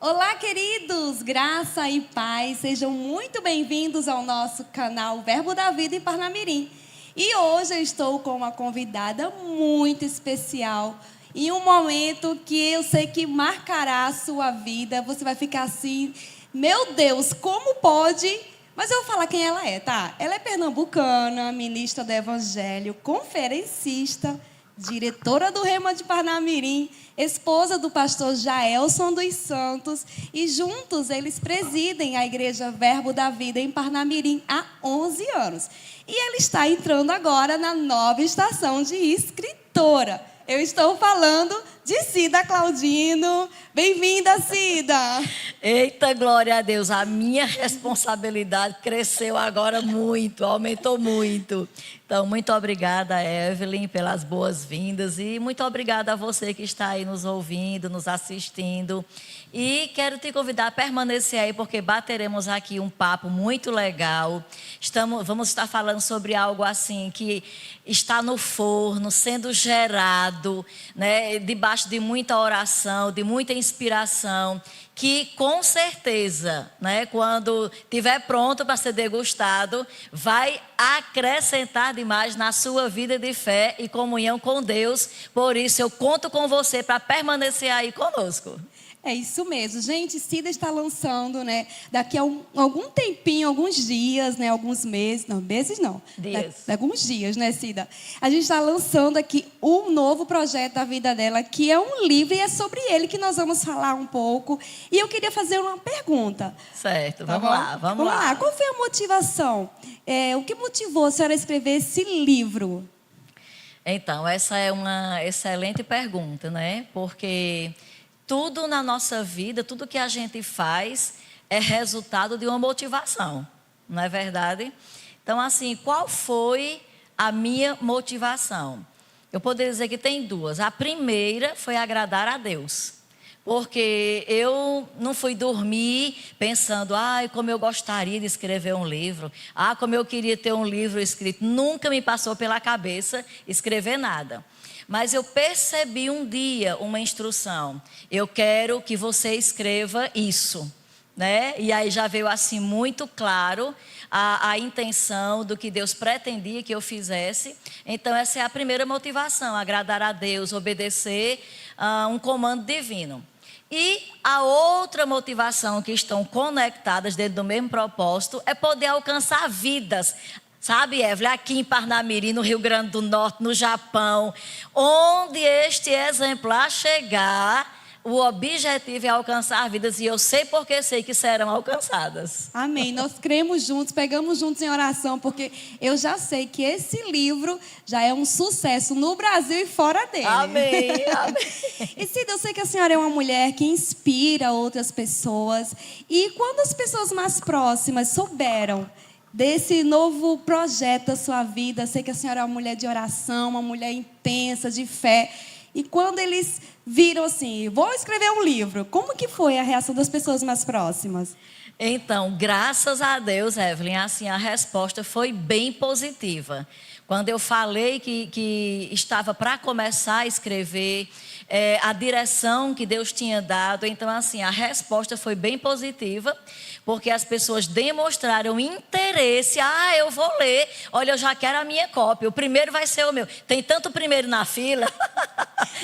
Olá, queridos! Graça e paz, sejam muito bem-vindos ao nosso canal Verbo da Vida em Parnamirim. E hoje eu estou com uma convidada muito especial, em um momento que eu sei que marcará a sua vida. Você vai ficar assim, meu Deus, como pode? Mas eu vou falar quem ela é, tá? Ela é pernambucana, ministra do Evangelho, conferencista, diretora do Rema de Parnamirim, esposa do pastor Jaelson dos Santos, e juntos eles presidem a Igreja Verbo da Vida em Parnamirim há 11 anos. E ela está entrando agora na nova estação de escritora. Eu estou falando de Cida Claudino. Bem-vinda, Cida! Eita, glória a Deus, a minha responsabilidade cresceu agora muito, aumentou muito. Então, muito obrigada, Evelyn, pelas boas-vindas e muito obrigada a você que está aí nos ouvindo, nos assistindo. E quero te convidar a permanecer aí, porque bateremos aqui um papo muito legal. Vamos estar falando sobre algo assim que está no forno, sendo gerado, né, debaixo de muita oração, de muita inspiração, que com certeza, né, quando estiver pronto para ser degustado, vai acrescentar demais na sua vida de fé e comunhão com Deus. Por isso, eu conto com você para permanecer aí conosco. É isso mesmo. Gente, Cida está lançando, né, daqui a algum tempinho, alguns dias, né, alguns meses, não, meses não. Dias. Alguns dias, né, Cida? A gente está lançando aqui um novo projeto da vida dela, que é um livro, e é sobre ele que nós vamos falar um pouco. E eu queria fazer uma pergunta. Certo, Tá vamos bom? lá, vamos lá. Qual foi a motivação? O que motivou a senhora a escrever esse livro? Então, essa é uma excelente pergunta, né? Porque tudo na nossa vida, tudo que a gente faz é resultado de uma motivação, não é verdade? Então, assim, qual foi a minha motivação? Eu poderia dizer que tem duas. A primeira foi agradar a Deus. Porque eu não fui dormir pensando, como eu gostaria de escrever um livro, como eu queria ter um livro escrito. Nunca me passou pela cabeça escrever nada. Mas eu percebi um dia uma instrução. Eu quero que você escreva isso, né? E aí já veio assim muito claro a intenção do que Deus pretendia que eu fizesse. Então essa é a primeira motivação, agradar a Deus, obedecer a um comando divino. E a outra motivação, que estão conectadas dentro do mesmo propósito, é poder alcançar vidas. Sabe, Evelyn, aqui em Parnamirim, no Rio Grande do Norte, no Japão, onde este exemplar chegar, o objetivo é alcançar vidas, e eu sei porque sei que serão alcançadas. Amém. Nós cremos juntos, pegamos juntos em oração, porque eu já sei que esse livro já é um sucesso no Brasil e fora dele. Amém, amém. E Cida, eu sei que a senhora é uma mulher que inspira outras pessoas. E quando as pessoas mais próximas souberam desse novo projeto da sua vida, sei que a senhora é uma mulher de oração, uma mulher intensa, de fé. E quando eles viram assim, vou escrever um livro, como que foi a reação das pessoas mais próximas? Então, graças a Deus, Evelyn, assim, a resposta foi bem positiva. Quando eu falei que estava para começar a escrever, a direção que Deus tinha dado, então assim, a resposta foi bem positiva, porque as pessoas demonstraram interesse. Eu vou ler, olha, eu já quero a minha cópia, o primeiro vai ser o meu. Tem tanto primeiro na fila,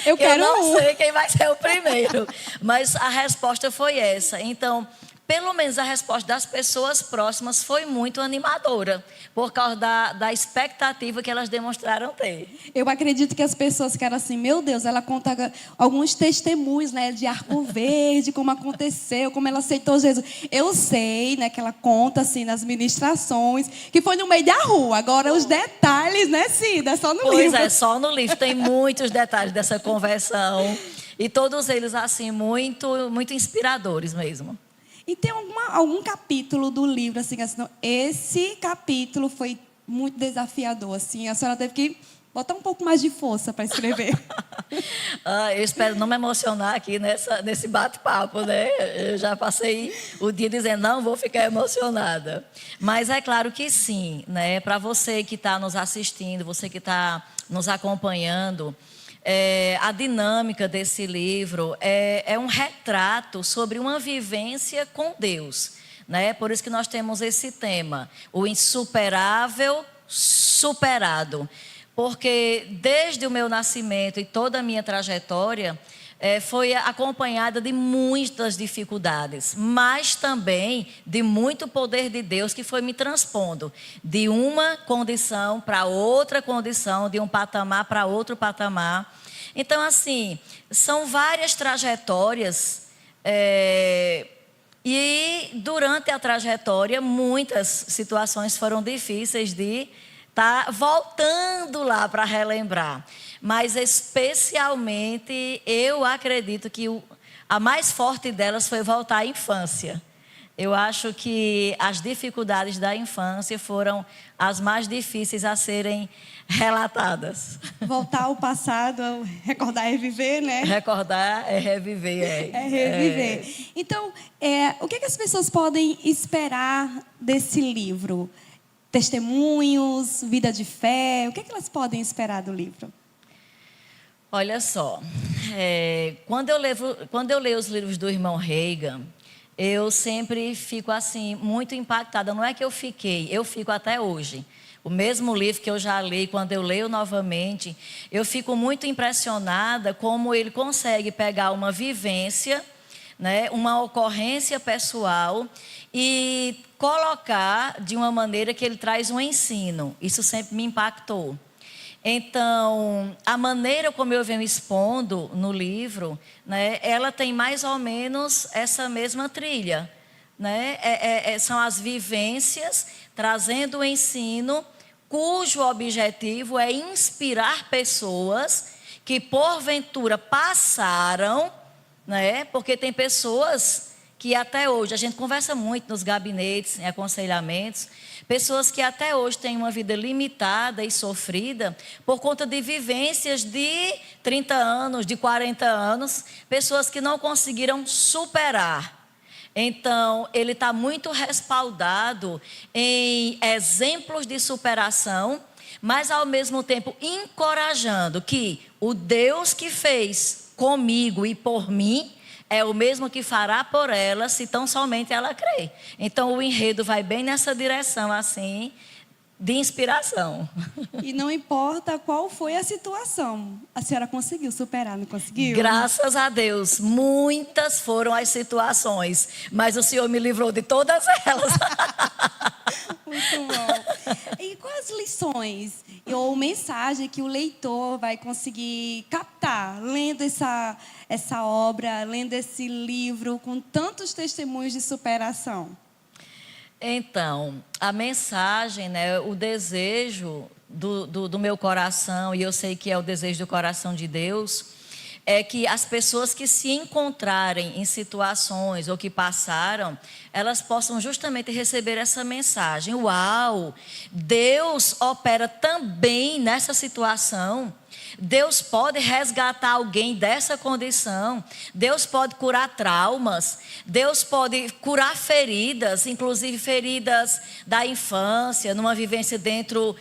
eu quero não sei quem vai ser o primeiro, mas a resposta foi essa. Então, pelo menos a resposta das pessoas próximas foi muito animadora, por causa da expectativa que elas demonstraram ter. Eu acredito que as pessoas ficaram assim, meu Deus, ela conta alguns testemunhos, né, de Arco Verde, como aconteceu, como ela aceitou Jesus. Eu sei, né, que ela conta assim nas ministrações, que foi no meio da rua. Agora os detalhes, né, Cida, só no livro. Pois é, só no livro. Tem muitos detalhes dessa conversão, e todos eles assim muito, muito inspiradores mesmo. E tem algum capítulo do livro, assim, esse capítulo foi muito desafiador, assim, a senhora teve que botar um pouco mais de força para escrever. Eu espero não me emocionar aqui nesse bate-papo, né? Eu já passei o dia dizendo, não vou ficar emocionada. Mas é claro que sim, né? Para você que está nos assistindo, você que está nos acompanhando, A dinâmica desse livro é um retrato sobre uma vivência com Deus, né? Por isso que nós temos esse tema, o insuperável superado. Porque desde o meu nascimento e toda a minha trajetória foi acompanhada de muitas dificuldades, mas também de muito poder de Deus que foi me transpondo de uma condição para outra condição, de um patamar para outro patamar. Então, assim, são várias trajetórias e durante a trajetória muitas situações foram difíceis de estar voltando lá para relembrar. Mas especialmente eu acredito que a mais forte delas foi voltar à infância. Eu acho que as dificuldades da infância foram as mais difíceis a serem relatadas. Voltar ao passado, recordar é reviver, né? Recordar é reviver. É reviver. Então, o que as pessoas podem esperar desse livro? Testemunhos, vida de fé, o que elas podem esperar do livro? Olha só, quando eu leio os livros do irmão Reagan, eu sempre fico assim, muito impactada. Não é que eu fico até hoje. O mesmo livro que eu já li, quando eu leio novamente, eu fico muito impressionada como ele consegue pegar uma vivência, né, uma ocorrência pessoal e colocar de uma maneira que ele traz um ensino. Isso sempre me impactou. Então, a maneira como eu venho expondo no livro, né, ela tem mais ou menos essa mesma trilha, né? São as vivências trazendo o ensino, cujo objetivo é inspirar pessoas que porventura passaram, né? Porque tem pessoas que até hoje, a gente conversa muito nos gabinetes, em aconselhamentos, pessoas que até hoje têm uma vida limitada e sofrida por conta de vivências de 30 anos, de 40 anos, pessoas que não conseguiram superar. Então, ele está muito respaldado em exemplos de superação, mas ao mesmo tempo encorajando que o Deus que fez comigo e por mim é o mesmo que fará por ela, se tão somente ela crer. Então, o enredo vai bem nessa direção, assim, de inspiração. E não importa qual foi a situação, a senhora conseguiu superar, não conseguiu? Graças a Deus, muitas foram as situações, mas o Senhor me livrou de todas elas. Muito bom. E quais lições ou mensagem que o leitor vai conseguir captar lendo essa obra, lendo esse livro com tantos testemunhos de superação? Então, a mensagem, né, o desejo do meu coração, e eu sei que é o desejo do coração de Deus, é que as pessoas que se encontrarem em situações ou que passaram, elas possam justamente receber essa mensagem. Uau! Deus opera também nessa situação. Deus pode resgatar alguém dessa condição. Deus pode curar traumas. Deus pode curar feridas, inclusive feridas da infância, numa vivência dentro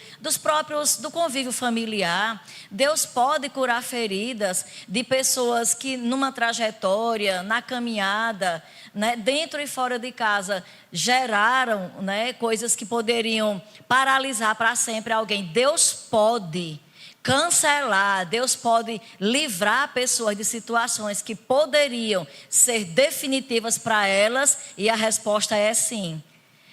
do convívio familiar. Deus pode curar feridas de pessoas que numa trajetória, na caminhada, né, dentro e fora de casa, geraram, né, coisas que poderiam paralisar para sempre alguém. Deus pode cancelar, Deus pode livrar pessoas de situações que poderiam ser definitivas para elas, e a resposta é sim.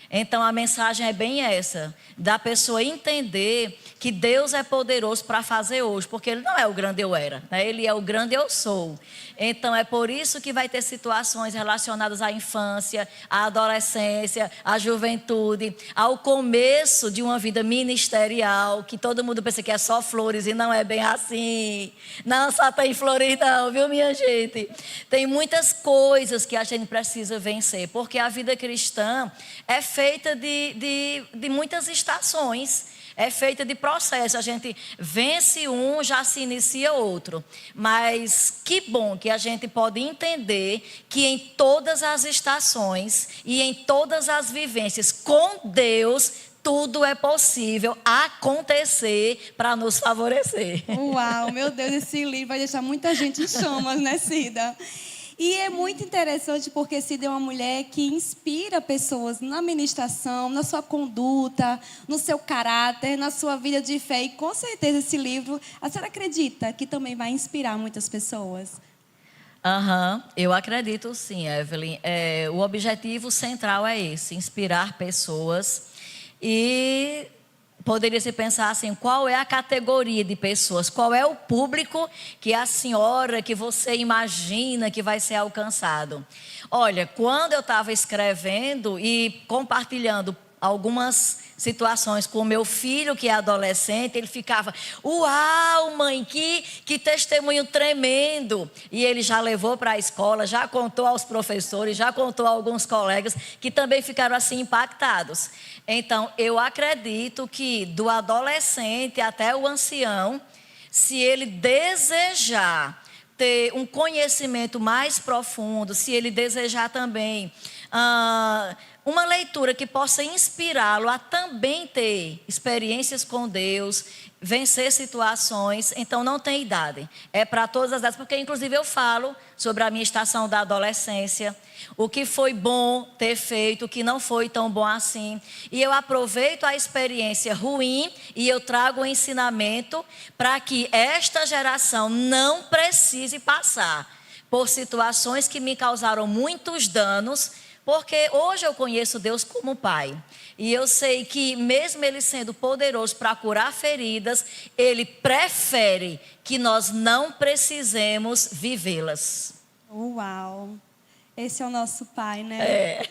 Então a mensagem é bem essa, da pessoa entender que Deus é poderoso para fazer hoje, porque Ele não é o grande eu era, né? Ele é o grande eu sou. Então é por isso que vai ter situações relacionadas à infância, à adolescência, à juventude, ao começo de uma vida ministerial, que todo mundo pensa que é só flores e não é bem assim. Não só tem flores não, viu, minha gente? Tem muitas coisas que a gente precisa vencer, porque a vida cristã é feita de muitas estações. É feita de processo, a gente vence um, já se inicia outro. Mas que bom que a gente pode entender que em todas as estações e em todas as vivências com Deus tudo é possível acontecer para nos favorecer. Uau, meu Deus, esse livro vai deixar muita gente em chamas, né, Cida? E é muito interessante porque Cida é uma mulher que inspira pessoas na ministração, na sua conduta, no seu caráter, na sua vida de fé. E com certeza esse livro, a senhora acredita que também vai inspirar muitas pessoas? Eu acredito sim, Evelyn. O objetivo central é esse, inspirar pessoas. E poderia se pensar assim, qual é a categoria de pessoas, qual é o público que a senhora, que você imagina que vai ser alcançado. Olha, quando eu estava escrevendo e compartilhando algumas situações com o meu filho, que é adolescente, ele ficava, uau, mãe, que testemunho tremendo. E ele já levou para a escola, já contou aos professores, já contou a alguns colegas que também ficaram assim impactados. Então, eu acredito que do adolescente até o ancião, se ele desejar ter um conhecimento mais profundo, se ele desejar também uma leitura que possa inspirá-lo a também ter experiências com Deus, vencer situações, então não tem idade. É para todas as idades, porque inclusive eu falo sobre a minha estação da adolescência, o que foi bom ter feito, o que não foi tão bom assim. E eu aproveito a experiência ruim e eu trago o ensinamento para que esta geração não precise passar por situações que me causaram muitos danos, porque hoje eu conheço Deus como Pai. E eu sei que mesmo Ele sendo poderoso para curar feridas, Ele prefere que nós não precisemos vivê-las. Uau! Esse é o nosso Pai, né?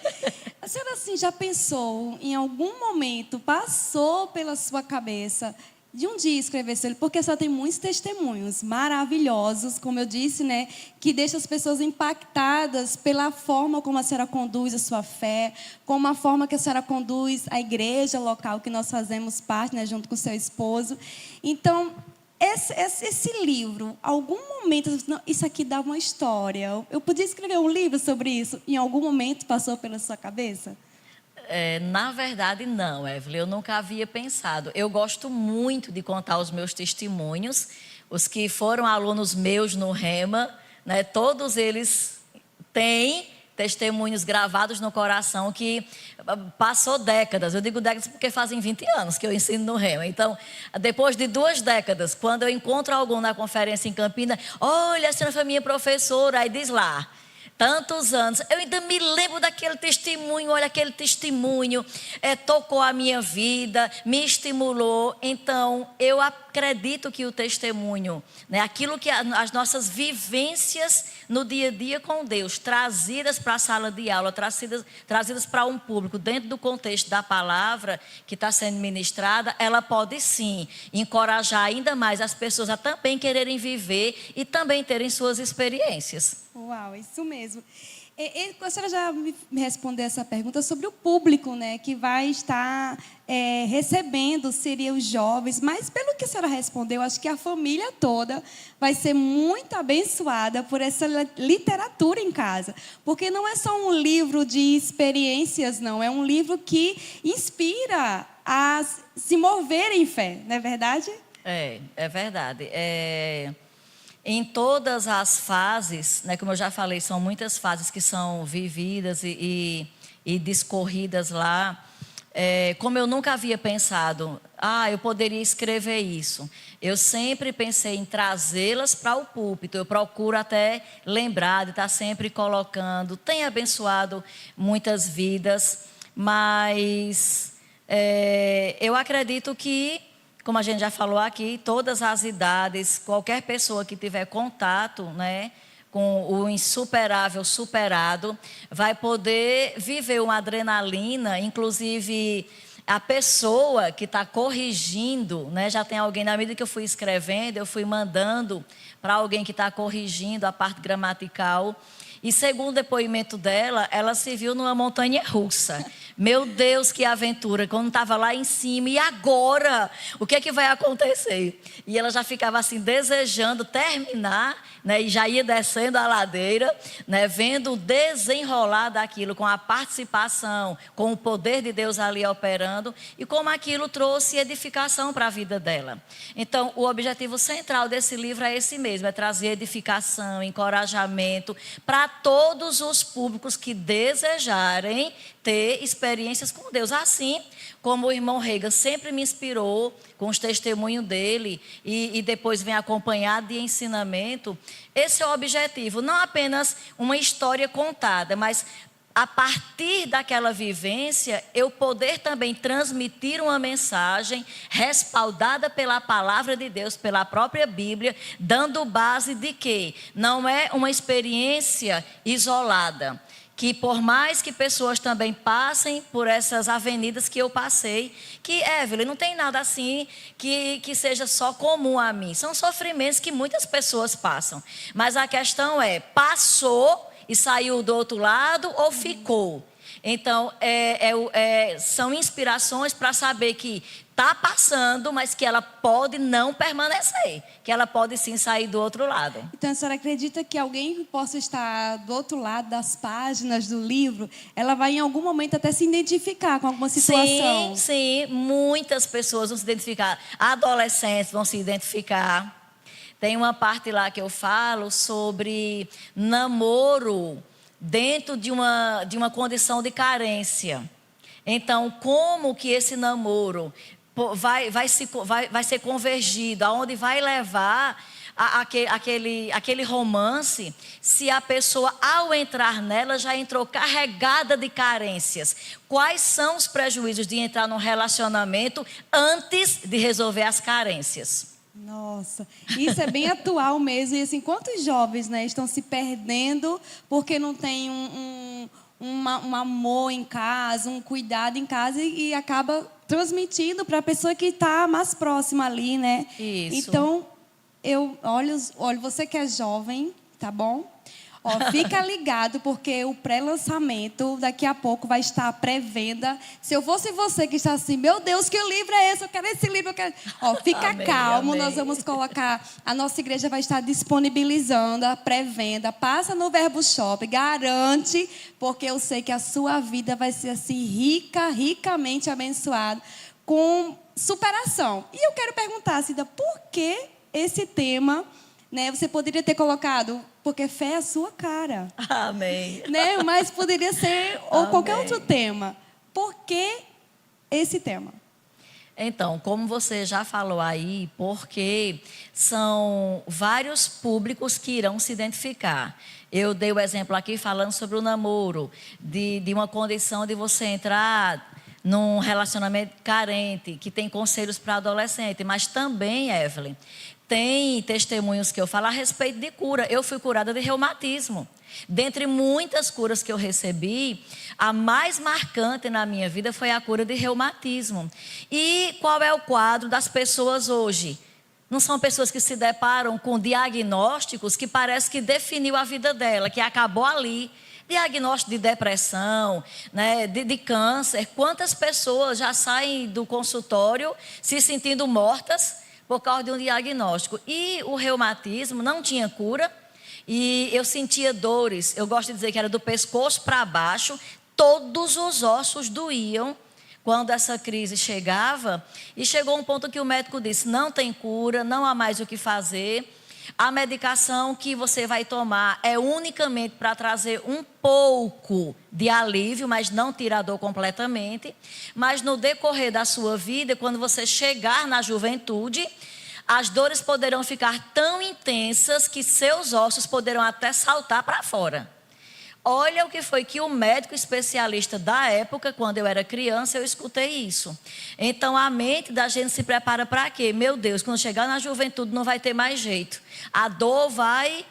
A senhora assim, já pensou, em algum momento, passou pela sua cabeça de um dia escrever sobre ele, porque só tem muitos testemunhos maravilhosos, como eu disse, né, que deixam as pessoas impactadas pela forma como a senhora conduz a sua fé, como a forma que a senhora conduz a igreja local que nós fazemos parte, né, junto com o seu esposo. Então, esse livro, algum momento, não, isso aqui dá uma história. Eu podia escrever um livro sobre isso? Em algum momento passou pela sua cabeça? Na verdade, não, Evelyn, eu nunca havia pensado. Eu gosto muito de contar os meus testemunhos, os que foram alunos meus no Rema, né, todos eles têm testemunhos gravados no coração que passou décadas. Eu digo décadas porque fazem 20 anos que eu ensino no Rema. Então, depois de 2 décadas, quando eu encontro algum na conferência em Campina, olha, a senhora foi minha professora, aí diz lá, tantos anos, eu ainda me lembro daquele testemunho, olha, aquele testemunho tocou a minha vida, me estimulou. Então, eu acredito que o testemunho, né, aquilo que as nossas vivências no dia a dia com Deus, trazidas para a sala de aula, trazidas para um público, dentro do contexto da palavra que está sendo ministrada, ela pode sim encorajar ainda mais as pessoas a também quererem viver e também terem suas experiências. Uau, isso mesmo. A senhora já me respondeu essa pergunta sobre o público, né, que vai estar recebendo, seria os jovens, mas pelo que a senhora respondeu, acho que a família toda vai ser muito abençoada por essa literatura em casa, porque não é só um livro de experiências, não, é um livro que inspira a se mover em fé, não é verdade? É verdade. Em todas as fases, né, como eu já falei, são muitas fases que são vividas e discorridas lá. Como eu nunca havia pensado, eu poderia escrever isso. Eu sempre pensei em trazê-las para o púlpito. Eu procuro até lembrar de estar sempre colocando. Tem abençoado muitas vidas, mas eu acredito que, como a gente já falou aqui, todas as idades, qualquer pessoa que tiver contato, né, com o insuperável superado, vai poder viver uma adrenalina, inclusive a pessoa que está corrigindo, né, já tem alguém, na medida que eu fui escrevendo, eu fui mandando para alguém que está corrigindo a parte gramatical. E segundo o depoimento dela, ela se viu numa montanha russa. Meu Deus, que aventura, quando estava lá em cima, e agora? O que é que vai acontecer? E ela já ficava assim, desejando terminar, né, e já ia descendo a ladeira, né, vendo o desenrolar daquilo, com a participação, com o poder de Deus ali operando, e como aquilo trouxe edificação para a vida dela. Então, o objetivo central desse livro é esse mesmo, é trazer edificação, encorajamento, para todos os públicos que desejarem ter experiências com Deus. Assim como o irmão Reagan sempre me inspirou com os testemunhos dele e depois vem acompanhado de ensinamento, esse é o objetivo. Não apenas uma história contada, mas a partir daquela vivência, eu poder também transmitir uma mensagem respaldada pela palavra de Deus, pela própria Bíblia, dando base de que não é uma experiência isolada. Que por mais que pessoas também passem por essas avenidas que eu passei, que, Evelyn, não tem nada assim que seja só comum a mim. São sofrimentos que muitas pessoas passam. Mas a questão é, passou e saiu do outro lado ou ficou? Então, são inspirações para saber que está passando, mas que ela pode não permanecer, que ela pode sim sair do outro lado. Então, a senhora acredita que alguém possa estar do outro lado das páginas do livro, ela vai em algum momento até se identificar com alguma situação? Sim, muitas pessoas vão se identificar, adolescentes vão se identificar. Tem uma parte lá que eu falo sobre namoro dentro de uma condição de carência. Então, como que esse namoro vai ser convergido, aonde vai levar aquele romance, se a pessoa, ao entrar nela, já entrou carregada de carências. Quais são os prejuízos de entrar num relacionamento antes de resolver as carências? Nossa, isso é bem atual mesmo. E assim, quantos jovens, né, estão se perdendo porque não tem um amor em casa, um cuidado em casa e acaba transmitindo para a pessoa que está mais próxima ali, né? Isso. Então, olha, você que é jovem, tá bom? Ó, fica ligado, porque o pré-lançamento, daqui a pouco, vai estar à pré-venda. Se eu fosse você que está assim, meu Deus, que livro é esse? Eu quero esse livro, eu quero... Ó, fica Amém, calmo, amém. nós vamos colocar... A nossa igreja vai estar disponibilizando a pré-venda. Passa no Verbo Shop, garante, porque eu sei que a sua vida vai ser assim, ricamente abençoada, com superação. E eu quero perguntar, Cida, por que esse tema... Né? Você poderia ter colocado, porque fé é a sua cara. Amém. Né? Mas poderia ser ou Amém. Qualquer outro tema. Por que esse tema? Então, como você já falou aí, porque são vários públicos que irão se identificar. Eu dei o exemplo aqui falando sobre o namoro, de uma condição de você entrar num relacionamento carente, que tem conselhos para adolescente, mas também, Evelyn, tem testemunhos que eu falo a respeito de cura. Eu fui curada de reumatismo. Dentre muitas curas que eu recebi, a mais marcante na minha vida foi a cura de reumatismo. E qual é o quadro das pessoas hoje? Não são pessoas que se deparam com diagnósticos que parece que definiu a vida dela, que acabou ali. Diagnóstico de depressão, né, de câncer. Quantas pessoas já saem do consultório se sentindo mortas por causa de um diagnóstico? E o reumatismo não tinha cura. E eu sentia dores, eu gosto de dizer que era do pescoço para baixo, todos os ossos doíam quando essa crise chegava. E chegou um ponto que o médico disse, não tem cura, não há mais o que fazer. A medicação que você vai tomar é unicamente para trazer um pouco de alívio, mas não tirar a dor completamente. Mas no decorrer da sua vida, quando você chegar na juventude, as dores poderão ficar tão intensas que seus ossos poderão até saltar para fora. Olha o que foi que o médico especialista da época, quando eu era criança, eu escutei isso. Então, a mente da gente se prepara para quê? Meu Deus, quando chegar na juventude não vai ter mais jeito. A dor vai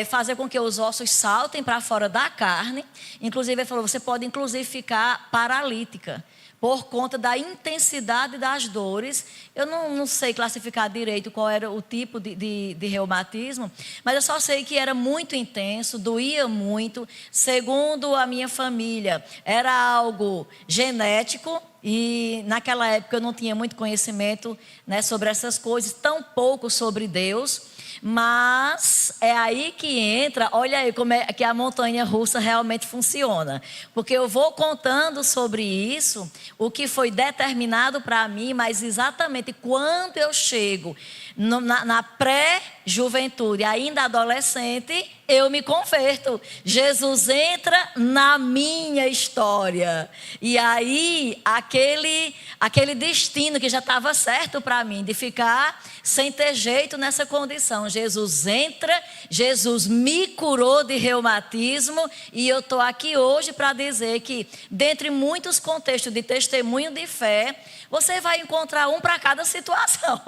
fazer com que os ossos saltem para fora da carne. Inclusive, ele falou, você pode inclusive ficar paralítica por conta da intensidade das dores. Eu não sei classificar direito qual era o tipo de reumatismo, mas eu só sei que era muito intenso, doía muito. Segundo a minha família, era algo genético. E naquela época eu não tinha muito conhecimento, né, sobre essas coisas, tão pouco sobre Deus. Mas é aí que entra, olha aí como é que a montanha russa realmente funciona. Porque eu vou contando sobre isso, o que foi determinado para mim, mas exatamente quando eu chego na pré-juventude, ainda adolescente, eu me converto. Jesus entra na minha história. E aí, aquele destino que já estava certo para mim, de ficar sem ter jeito nessa condição. Jesus entra, Jesus me curou de reumatismo. E eu estou aqui hoje para dizer que, dentre muitos contextos de testemunho de fé, você vai encontrar um para cada situação.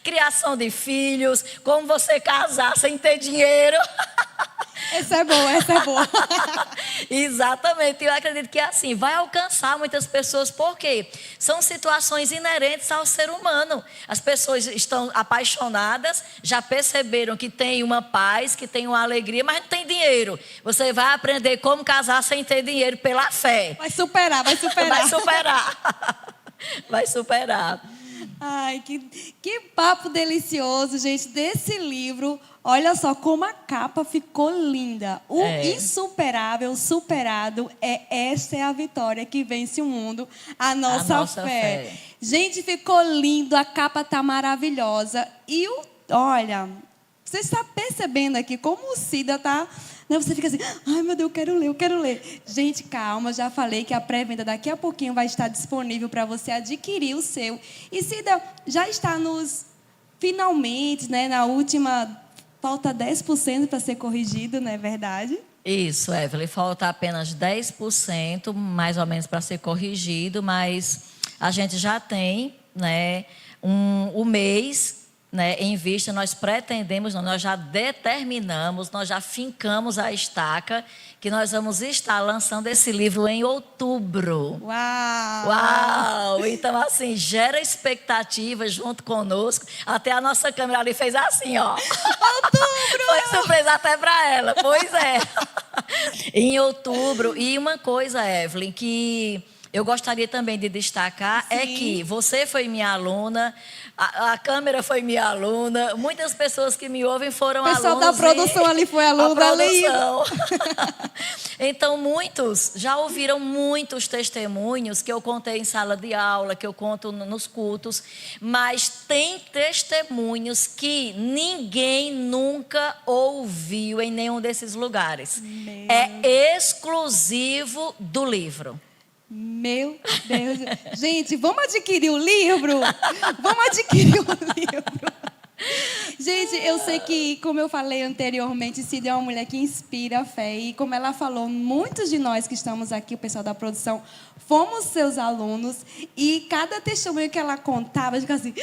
Criação de filhos, como você casar sem ter dinheiro. Essa é boa, essa é boa. Exatamente, eu acredito que é assim, vai alcançar muitas pessoas, porque são situações inerentes ao ser humano. As pessoas estão apaixonadas, já perceberam que tem uma paz, que tem uma alegria, mas não tem dinheiro. Você vai aprender como casar sem ter dinheiro pela fé. Vai superar, vai superar. Vai superar. Vai superar. Ai, que papo delicioso, gente, desse livro. Olha só como a capa ficou linda. O insuperável, superado, esta é a vitória que vence o mundo, a nossa fé. Gente, ficou lindo, a capa tá maravilhosa. E olha, você está percebendo aqui como o Cida tá... Você fica assim, ai meu Deus, eu quero ler. Gente, calma, já falei que a pré-venda daqui a pouquinho vai estar disponível para você adquirir o seu. E Cida, já está nos finalmente, né, na última, falta 10% para ser corrigido, não é verdade? Isso, Evelyn, falta apenas 10%, mais ou menos, para ser corrigido, mas a gente já tem, né, o mês... né, em vista, nós pretendemos, nós já determinamos, nós já fincamos a estaca, que nós vamos estar lançando esse livro em outubro. Uau! Uau! Então, assim, gera expectativa junto conosco. Até a nossa câmera ali fez assim, ó. Outubro! Foi surpresa até para ela, pois é. Em outubro, e uma coisa, Evelyn, que... eu gostaria também de destacar, é que você foi minha aluna, a câmera foi minha aluna, muitas pessoas que me ouvem foram alunos. O pessoal da produção ali foi aluno ali. Então, muitos já ouviram muitos testemunhos que eu contei em sala de aula, que eu conto nos cultos, mas tem testemunhos que ninguém nunca ouviu em nenhum desses lugares. É exclusivo do livro. Meu Deus. Gente, vamos adquirir o livro? Vamos adquirir o livro. Gente, eu sei que, como eu falei anteriormente, Cida é uma mulher que inspira a fé. E como ela falou, muitos de nós que estamos aqui, o pessoal da produção, fomos seus alunos. E cada testemunho que ela contava, eu ficava assim,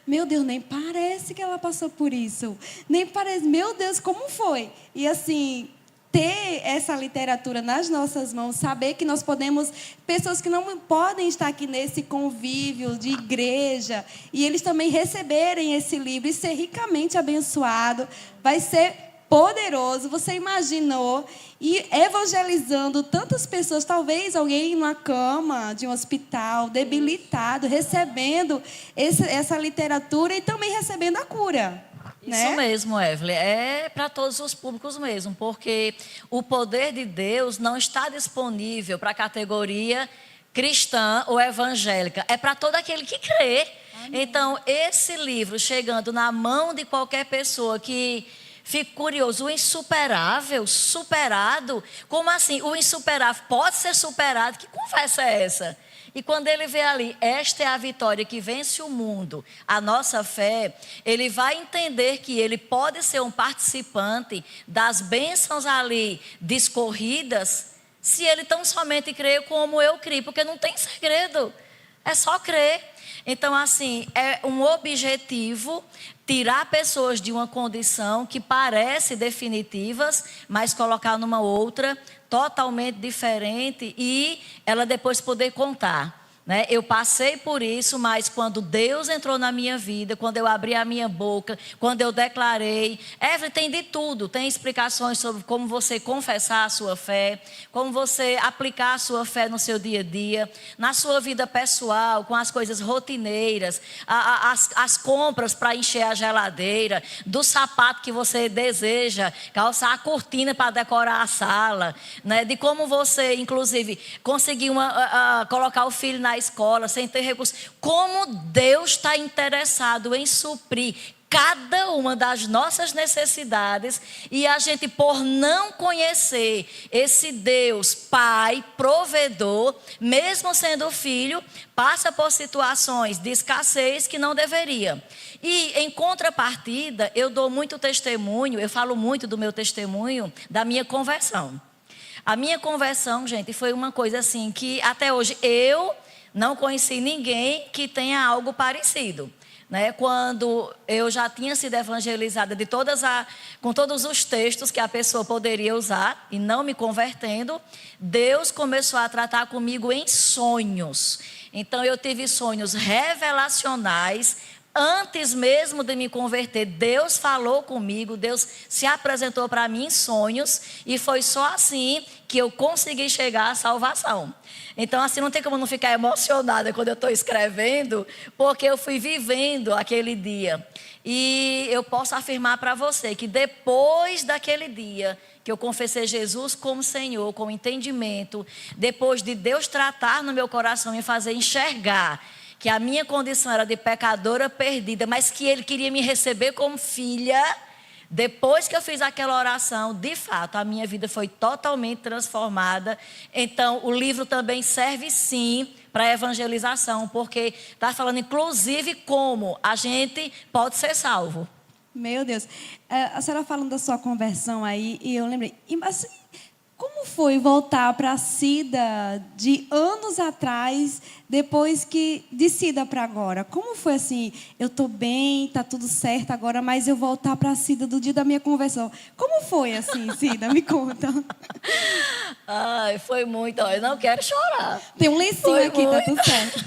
meu Deus, nem parece que ela passou por isso. Nem parece, meu Deus, como foi? E assim... ter essa literatura nas nossas mãos, saber que nós podemos, pessoas que não podem estar aqui nesse convívio de igreja, e eles também receberem esse livro e ser ricamente abençoado, vai ser poderoso. Você imaginou? E evangelizando tantas pessoas, talvez alguém numa cama de um hospital, debilitado, recebendo essa literatura e também recebendo a cura. Isso mesmo, Evelyn, é para todos os públicos mesmo, porque o poder de Deus não está disponível para a categoria cristã ou evangélica, é para todo aquele que crê. Amém. Então, esse livro chegando na mão de qualquer pessoa que fique curioso, o insuperável, superado, como assim? O insuperável pode ser superado? Que conversa é essa? E quando ele vê ali, esta é a vitória que vence o mundo, a nossa fé, ele vai entender que ele pode ser um participante das bênçãos ali discorridas, se ele tão somente crê como eu creio, porque não tem segredo, é só crer. Então, assim, é um objetivo tirar pessoas de uma condição que parece definitivas, mas colocar numa outra totalmente diferente e ela depois poder contar. Né? Eu passei por isso, mas quando Deus entrou na minha vida, quando eu abri a minha boca, quando eu declarei, tem de tudo, tem explicações sobre como você confessar a sua fé, como você aplicar a sua fé no seu dia a dia, na sua vida pessoal, com as coisas rotineiras, as compras para encher a geladeira, do sapato que você deseja, calçar a cortina para decorar a sala, né? De como você, inclusive, conseguir colocar o filho na escola sem ter recursos. Como Deus está interessado em suprir cada uma das nossas necessidades, e a gente, por não conhecer esse Deus Pai, provedor, mesmo sendo filho, passa por situações de escassez que não deveria. E em contrapartida, eu dou muito testemunho, eu falo muito do meu testemunho, da minha conversão. A minha conversão, gente, foi uma coisa assim que até hoje eu não conheci ninguém que tenha algo parecido. Né? Quando eu já tinha sido evangelizada com todos os textos que a pessoa poderia usar e não me convertendo, Deus começou a tratar comigo em sonhos. Então eu tive sonhos revelacionais. Antes mesmo de me converter, Deus falou comigo, Deus se apresentou para mim em sonhos, e foi só assim que eu consegui chegar à salvação. Então, assim, não tem como não ficar emocionada quando eu estou escrevendo, porque eu fui vivendo aquele dia. E eu posso afirmar para você que depois daquele dia que eu confessei Jesus como Senhor, com entendimento, depois de Deus tratar no meu coração e fazer enxergar que a minha condição era de pecadora perdida, mas que Ele queria me receber como filha, depois que eu fiz aquela oração, de fato, a minha vida foi totalmente transformada. Então, o livro também serve sim para evangelização, porque está falando inclusive como a gente pode ser salvo. Meu Deus, a senhora falando da sua conversão aí, e eu lembrei, mas como foi voltar para a Cida de anos atrás, depois de Cida para agora? Como foi assim, eu estou bem, está tudo certo agora, mas eu voltar para a Cida do dia da minha conversão? Como foi assim, Cida? Me conta. Ai, foi muito, eu não quero chorar. Tem um lencinho aqui, tá tudo certo.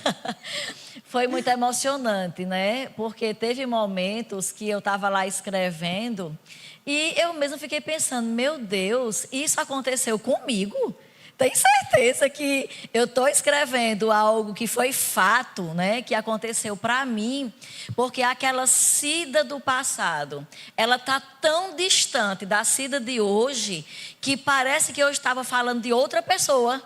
Foi muito emocionante, né? Porque teve momentos que eu estava lá escrevendo e eu mesma fiquei pensando, meu Deus, isso aconteceu comigo? Tem certeza que eu estou escrevendo algo que foi fato, né? Que aconteceu para mim, porque aquela Cida do passado, ela está tão distante da Cida de hoje, que parece que eu estava falando de outra pessoa.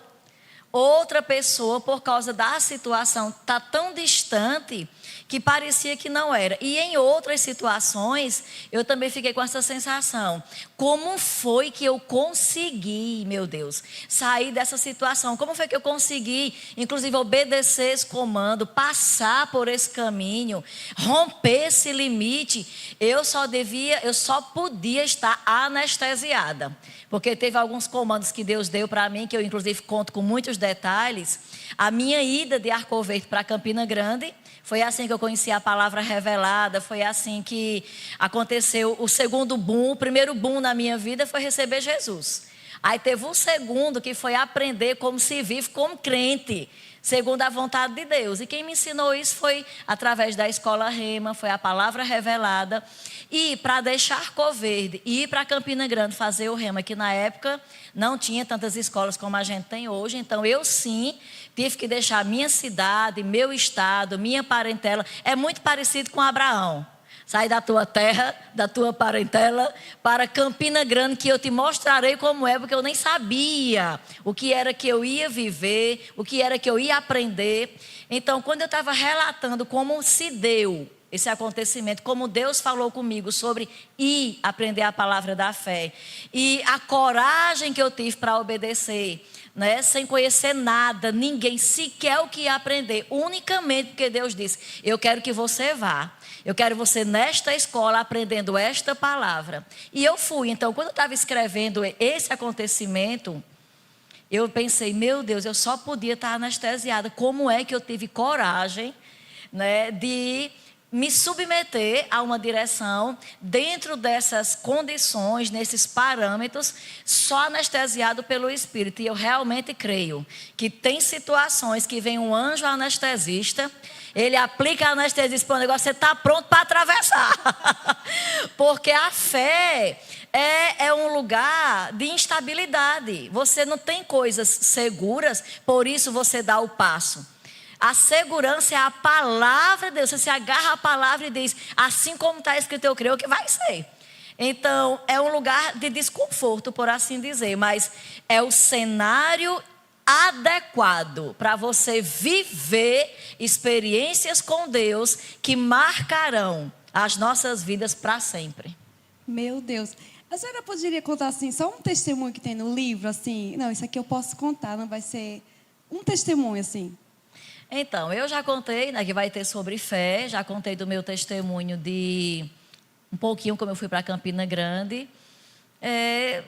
Outra pessoa, por causa da situação, está tão distante que parecia que não era. E em outras situações, eu também fiquei com essa sensação. Como foi que eu consegui, meu Deus, sair dessa situação? Como foi que eu consegui, inclusive, obedecer esse comando, passar por esse caminho, romper esse limite? Eu só podia estar anestesiada. Porque teve alguns comandos que Deus deu para mim, que eu inclusive conto com muitos detalhes. A minha ida de Arco Verde para Campina Grande, foi assim que eu conheci a palavra revelada, foi assim que aconteceu o segundo boom. O primeiro boom na minha vida foi receber Jesus. Aí teve o segundo, que foi aprender como se vive como crente, segundo a vontade de Deus. E quem me ensinou isso foi através da escola Rema, foi a palavra revelada. E para deixar Arco Verde e ir para Campina Grande fazer o Rema, que na época não tinha tantas escolas como a gente tem hoje. Então eu sim tive que deixar minha cidade, meu estado, minha parentela. É muito parecido com Abraão. Sai da tua terra, da tua parentela, para Campina Grande, que eu te mostrarei como é, porque eu nem sabia o que era que eu ia viver, o que era que eu ia aprender. Então, quando eu estava relatando como se deu esse acontecimento, como Deus falou comigo sobre ir aprender a palavra da fé, e a coragem que eu tive para obedecer, né, sem conhecer nada, ninguém sequer o que ia aprender, unicamente porque Deus disse, eu quero que você vá. Eu quero você nesta escola aprendendo esta palavra. E eu fui. Então, quando eu estava escrevendo esse acontecimento, eu pensei, meu Deus, eu só podia estar anestesiada. Como é que eu tive coragem né, de me submeter a uma direção dentro dessas condições, nesses parâmetros, só anestesiado pelo Espírito. E eu realmente creio que tem situações que vem um anjo anestesista, ele aplica a anestesia para o negócio, você está pronto para atravessar. Porque a fé é um lugar de instabilidade. Você não tem coisas seguras, por isso você dá o passo. A segurança é a palavra de Deus. Você se agarra à palavra e diz, assim como está escrito, eu creio que vai ser. Então, é um lugar de desconforto, por assim dizer. Mas é o cenário adequado para você viver experiências com Deus que marcarão as nossas vidas para sempre. Meu Deus. A senhora poderia contar assim, só um testemunho que tem no livro, assim? Não, isso aqui eu posso contar, não vai ser um testemunho, assim. Então, eu já contei, né, que vai ter sobre fé, já contei do meu testemunho de um pouquinho como eu fui para Campina Grande.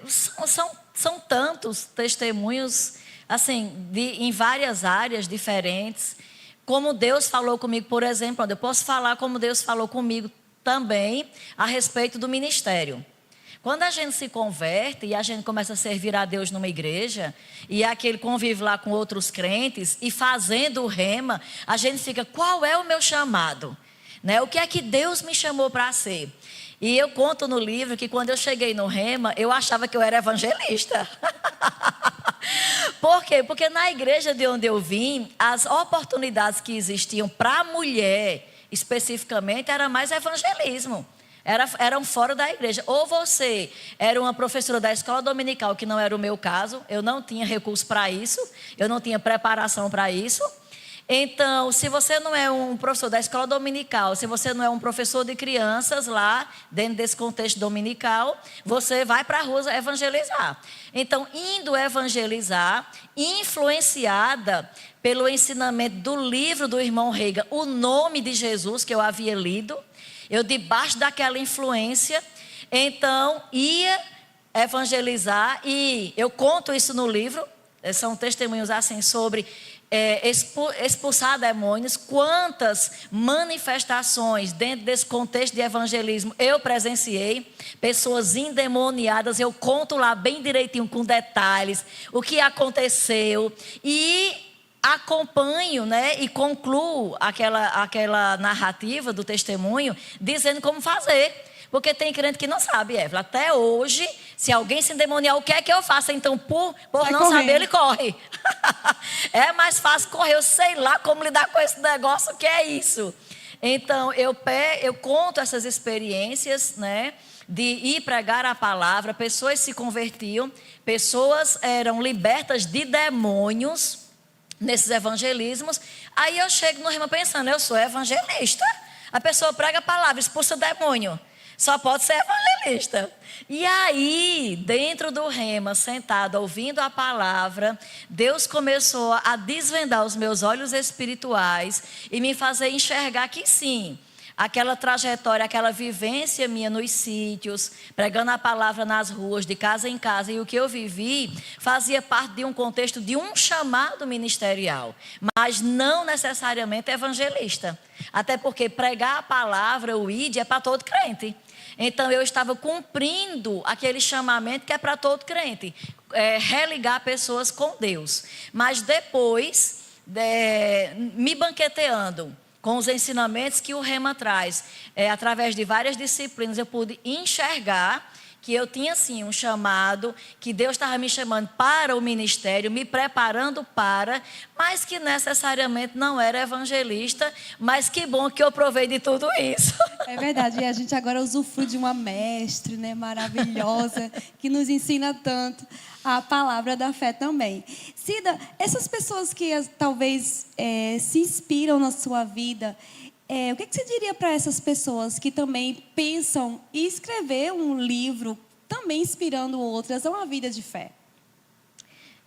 São tantos testemunhos, assim, em várias áreas diferentes. Como Deus falou comigo, por exemplo, eu posso falar como Deus falou comigo também a respeito do ministério. Quando a gente se converte e a gente começa a servir a Deus numa igreja, e aquele convive lá com outros crentes, e fazendo o rema, a gente fica, qual é o meu chamado? Né? O que é que Deus me chamou para ser? E eu conto no livro que quando eu cheguei no rema, eu achava que eu era evangelista. Por quê? Porque na igreja de onde eu vim, as oportunidades que existiam para a mulher, especificamente, era mais evangelismo. Eram fora da igreja. Ou você era uma professora da escola dominical, que não era o meu caso, eu não tinha recurso para isso, eu não tinha preparação para isso. Então, se você não é um professor da escola dominical, se você não é um professor de crianças lá, dentro desse contexto dominical, você vai para a rua evangelizar. Então, indo evangelizar, influenciada pelo ensinamento do livro do irmão Reiga, O Nome de Jesus, que eu havia lido, eu debaixo daquela influência, então ia evangelizar, e eu conto isso no livro, são testemunhos assim sobre expulsar demônios. Quantas manifestações dentro desse contexto de evangelismo eu presenciei, pessoas endemoniadas, eu conto lá bem direitinho com detalhes o que aconteceu e acompanho, né, e concluo aquela narrativa do testemunho dizendo como fazer. Porque tem crente que não sabe, Evelyn. Até hoje, se alguém se endemoniar, o que é que eu faço? Então, por não saber, ele corre. É mais fácil correr. Eu sei lá como lidar com esse negócio, que é isso. Então, eu conto essas experiências, né, de ir pregar a palavra. Pessoas se convertiam, pessoas eram libertas de demônios nesses evangelismos. Aí eu chego no rema pensando, eu sou evangelista. A pessoa prega a palavra, expulsa o demônio. Só pode ser evangelista. E aí, dentro do rema, sentado, ouvindo a palavra, Deus começou a desvendar os meus olhos espirituais e me fazer enxergar que sim, aquela trajetória, aquela vivência minha nos sítios, pregando a palavra nas ruas, de casa em casa, e o que eu vivi fazia parte de um contexto de um chamado ministerial, mas não necessariamente evangelista. Até porque pregar a palavra, o ID, é para todo crente. Então eu estava cumprindo aquele chamamento que é para todo crente, religar pessoas com Deus. Mas depois, me banqueteando com os ensinamentos que o rema traz, através de várias disciplinas, eu pude enxergar que eu tinha sim um chamado, que Deus estava me chamando para o ministério, me preparando para, mas que necessariamente não era evangelista, mas que bom que eu provei de tudo isso. É verdade, e a gente agora usufrui de uma mestre, né, maravilhosa, que nos ensina tanto a palavra da fé também. Cida, essas pessoas que talvez se inspiram na sua vida, o que você diria para essas pessoas que também pensam em escrever um livro, também inspirando outras a uma vida de fé?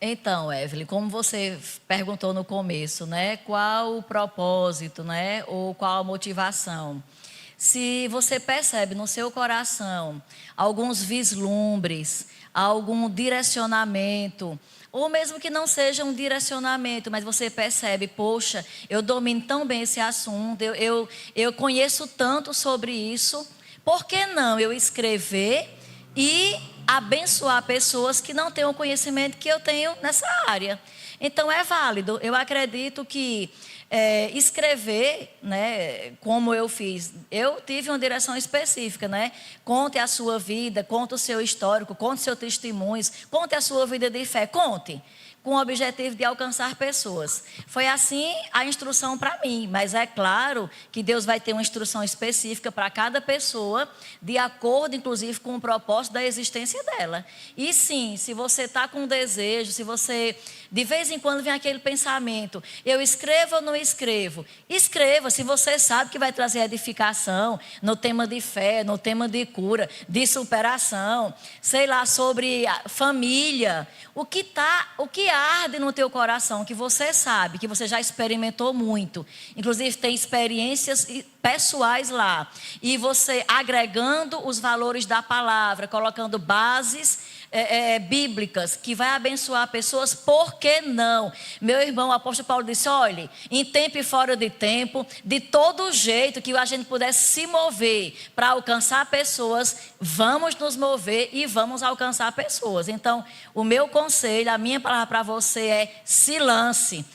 Então, Evelyn, como você perguntou no começo, né, qual o propósito, né, ou qual a motivação? Se você percebe no seu coração alguns vislumbres, algum direcionamento, ou mesmo que não seja um direcionamento, mas você percebe, poxa, eu domino tão bem esse assunto, eu conheço tanto sobre isso, por que não eu escrever e abençoar pessoas que não têm o conhecimento que eu tenho nessa área? Então é válido. Eu acredito que escrever, né, como eu fiz, eu tive uma direção específica, né? Conte a sua vida, conte o seu histórico, conte seus testemunhos, conte a sua vida de fé, conte, com o objetivo de alcançar pessoas. Foi assim a instrução para mim, mas é claro que Deus vai ter uma instrução específica para cada pessoa, de acordo, inclusive, com o propósito da existência dela. E sim, se você está com desejo, se você, de vez em quando, vem aquele pensamento, eu escrevo ou não escrevo? Escreva, se você sabe que vai trazer edificação no tema de fé, no tema de cura, de superação, sei lá, sobre a família, o que arde no teu coração, que você sabe, que você já experimentou muito, inclusive tem experiências pessoais lá, e você agregando os valores da palavra, colocando bases bíblicas, que vai abençoar pessoas, por que não? Meu irmão, o apóstolo Paulo disse, olhe, em tempo e fora de tempo, de todo jeito que a gente pudesse se mover para alcançar pessoas, vamos nos mover e vamos alcançar pessoas. Então, o meu conselho, a minha palavra para você é: se lance.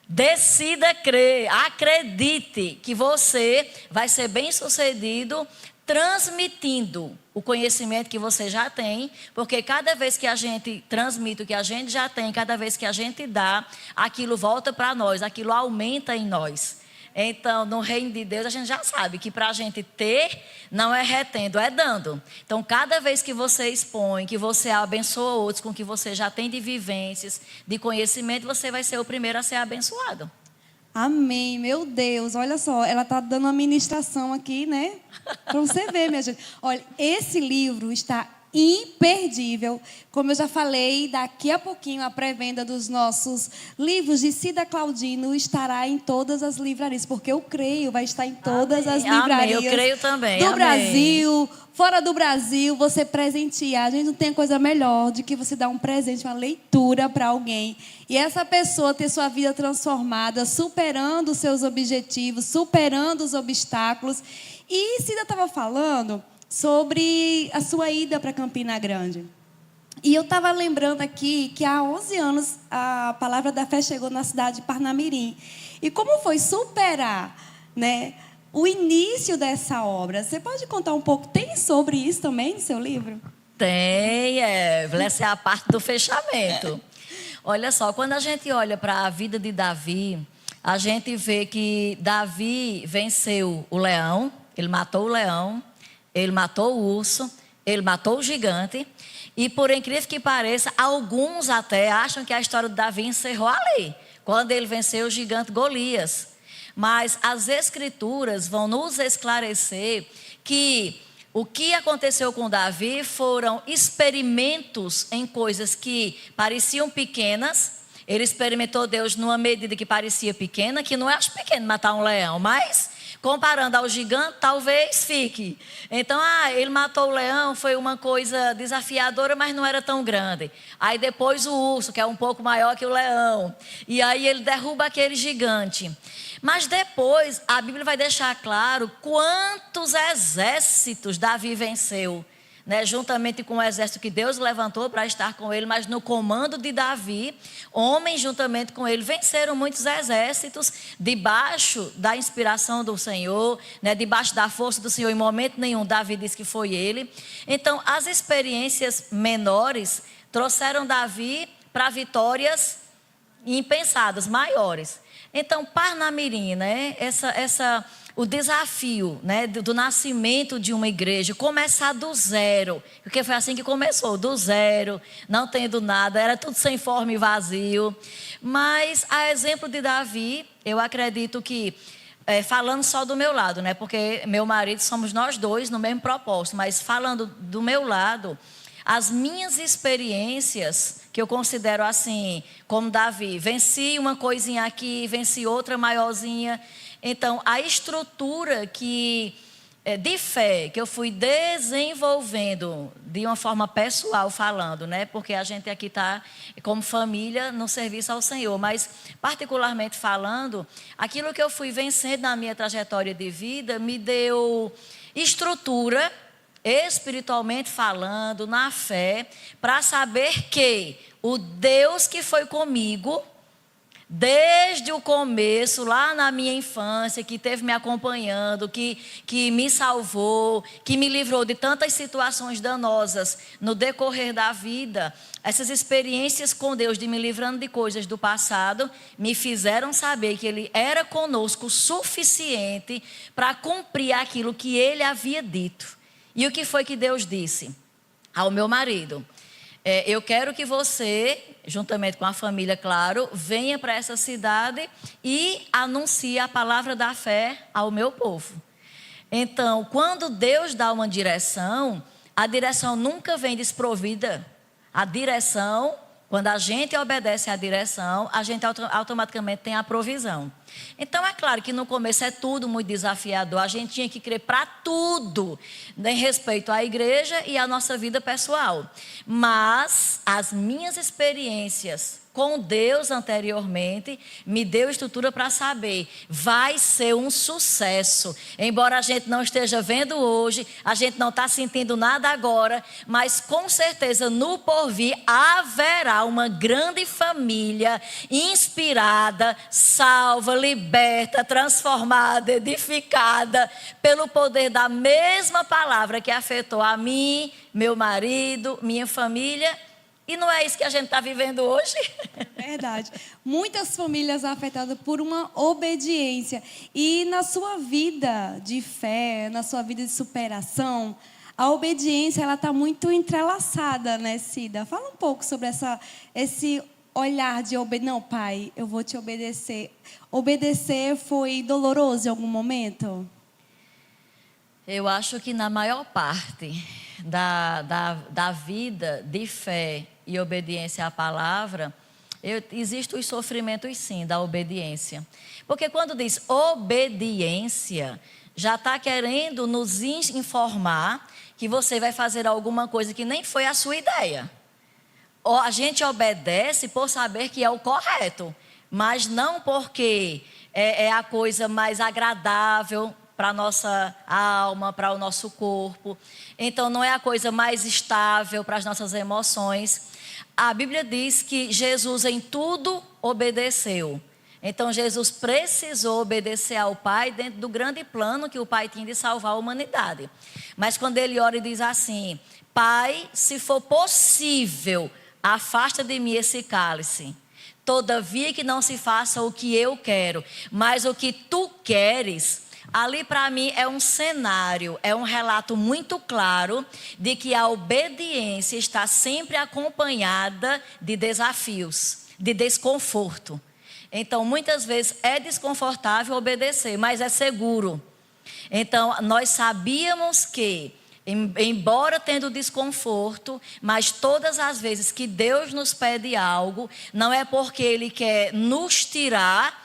Decida crer, acredite que você vai ser bem-sucedido transmitindo o conhecimento que você já tem, porque cada vez que a gente transmite o que a gente já tem, cada vez que a gente dá, aquilo volta para nós, aquilo aumenta em nós. Então, no reino de Deus, a gente já sabe que para a gente ter, não é retendo, é dando. Então, cada vez que você expõe, que você abençoa outros com o que você já tem de vivências, de conhecimento, você vai ser o primeiro a ser abençoado. Amém, meu Deus, olha só, ela está dando uma ministração aqui, né? Para você ver, minha gente. Olha, esse livro está imperdível. Como eu já falei, daqui a pouquinho a pré-venda dos nossos livros de Cida Claudino estará em todas as livrarias, porque eu creio, vai estar em todas as livrarias. Amém, eu creio também. Do Amém. Brasil, fora do Brasil, você presentear. A gente não tem coisa melhor do que você dar um presente, uma leitura para alguém. E essa pessoa ter sua vida transformada, superando os seus objetivos, superando os obstáculos. E Cida estava falando sobre a sua ida para Campina Grande. E eu estava lembrando aqui que há 11 anos a Palavra da Fé chegou na cidade de Parnamirim. E como foi superar, né, o início dessa obra? Você pode contar um pouco? Tem sobre isso também no seu livro? Tem, essa é a parte do fechamento. Olha só, quando a gente olha para a vida de Davi, a gente vê que Davi venceu o leão, ele matou o leão, ele matou o urso, ele matou o gigante. E por incrível que pareça, alguns até acham que a história de Davi encerrou ali, quando ele venceu o gigante Golias. Mas as escrituras vão nos esclarecer que o que aconteceu com Davi foram experimentos em coisas que pareciam pequenas. Ele experimentou Deus numa medida que parecia pequena, que não é acho pequeno matar um leão, mas comparando ao gigante, talvez fique. Então, ele matou o leão, foi uma coisa desafiadora, mas não era tão grande. Aí depois o urso, que é um pouco maior que o leão. E aí ele derruba aquele gigante. Mas depois, a Bíblia vai deixar claro quantos exércitos Davi venceu, né? Juntamente com o exército que Deus levantou para estar com ele, mas no comando de Davi, homens juntamente com ele venceram muitos exércitos debaixo da inspiração do Senhor, né? Debaixo da força do Senhor. Em momento nenhum Davi disse que foi ele. Então, as experiências menores trouxeram Davi para vitórias impensadas, maiores. Então, Parnamirim, né? O desafio, né, do nascimento de uma igreja, começar do zero, porque foi assim que começou, do zero, não tendo nada, era tudo sem forma e vazio. Mas, a exemplo de Davi, eu acredito que, falando só do meu lado, né, porque meu marido somos nós dois no mesmo propósito, mas falando do meu lado, as minhas experiências, que eu considero assim, como Davi, venci uma coisinha aqui, venci outra maiorzinha. Então, a estrutura que de fé que eu fui desenvolvendo de uma forma pessoal falando, né? Porque a gente aqui está como família no serviço ao Senhor, mas particularmente falando, aquilo que eu fui vencendo na minha trajetória de vida me deu estrutura, espiritualmente falando, na fé, para saber que o Deus que foi comigo desde o começo, lá na minha infância, que esteve me acompanhando, que me salvou, que me livrou de tantas situações danosas no decorrer da vida, essas experiências com Deus, de me livrando de coisas do passado, me fizeram saber que Ele era conosco o suficiente para cumprir aquilo que Ele havia dito. E o que foi que Deus disse ao meu marido? Eu quero que você, juntamente com a família, claro, venha para essa cidade e anuncie a palavra da fé ao meu povo. Então, quando Deus dá uma direção, a direção nunca vem desprovida. A direção, quando a gente obedece à direção, a gente automaticamente tem a provisão. Então, é claro que no começo é tudo muito desafiador. A gente tinha que crer para tudo, em respeito à igreja e à nossa vida pessoal. Mas as minhas experiências com Deus anteriormente me deu estrutura para saber, vai ser um sucesso. Embora a gente não esteja vendo hoje, a gente não está sentindo nada agora, mas com certeza no porvir haverá uma grande família inspirada, salva, liberta, transformada, edificada pelo poder da mesma palavra que afetou a mim, meu marido, minha família. E não é isso que a gente está vivendo hoje? Verdade. Muitas famílias afetadas por uma obediência. E na sua vida de fé, na sua vida de superação, a obediência ela está muito entrelaçada, né, Cida? Fala um pouco sobre esse olhar de obedecer. Não, pai, eu vou te obedecer. Obedecer foi doloroso em algum momento? Eu acho que na maior parte da vida de fé e obediência à palavra, existe os sofrimentos sim da obediência. Porque quando diz obediência, já está querendo nos informar que você vai fazer alguma coisa que nem foi a sua ideia. Ou a gente obedece por saber que é o correto, mas não porque é a coisa mais agradável para a nossa alma, para o nosso corpo. Então, não é a coisa mais estável para as nossas emoções. A Bíblia diz que Jesus em tudo obedeceu. Então, Jesus precisou obedecer ao Pai dentro do grande plano que o Pai tinha de salvar a humanidade. Mas quando ele ora e diz assim, Pai, se for possível, afasta de mim esse cálice. Todavia que não se faça o que eu quero, mas o que tu queres. Ali para mim é um cenário, é um relato muito claro de que a obediência está sempre acompanhada de desafios, de desconforto. Então, muitas vezes é desconfortável obedecer, mas é seguro. Então, nós sabíamos que, embora tendo desconforto, mas todas as vezes que Deus nos pede algo, não é porque Ele quer nos tirar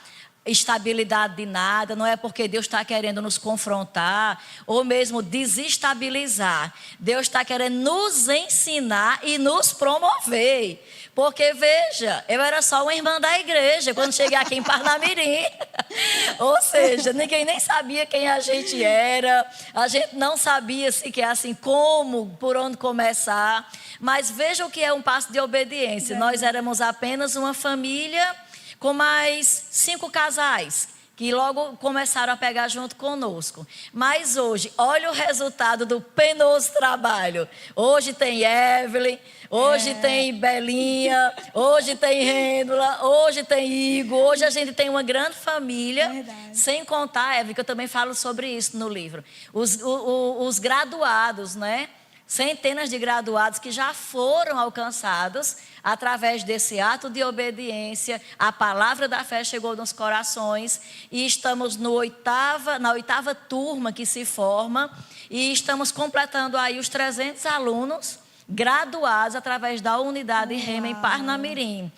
estabilidade de nada, não é porque Deus está querendo nos confrontar ou mesmo desestabilizar. Deus está querendo nos ensinar e nos promover. Porque, veja, eu era só uma irmã da igreja quando cheguei aqui em Parnamirim. Ou seja, ninguém nem sabia quem a gente era, a gente não sabia sequer assim como, por onde começar. Mas veja o que é um passo de obediência. Nós éramos apenas uma família com mais 5 casais, que logo começaram a pegar junto conosco. Mas hoje, olha o resultado do penoso trabalho. Hoje tem Evelyn, hoje tem Belinha, hoje tem Rêndula, hoje tem Igor. Hoje a gente tem uma grande família. Verdade. Sem contar, Evelyn, que eu também falo sobre isso no livro. Os graduados, né? Centenas de graduados que já foram alcançados através desse ato de obediência. A palavra da fé chegou nos corações e estamos na oitava turma que se forma e estamos completando aí os 300 alunos graduados através da unidade Rema em Parnamirim.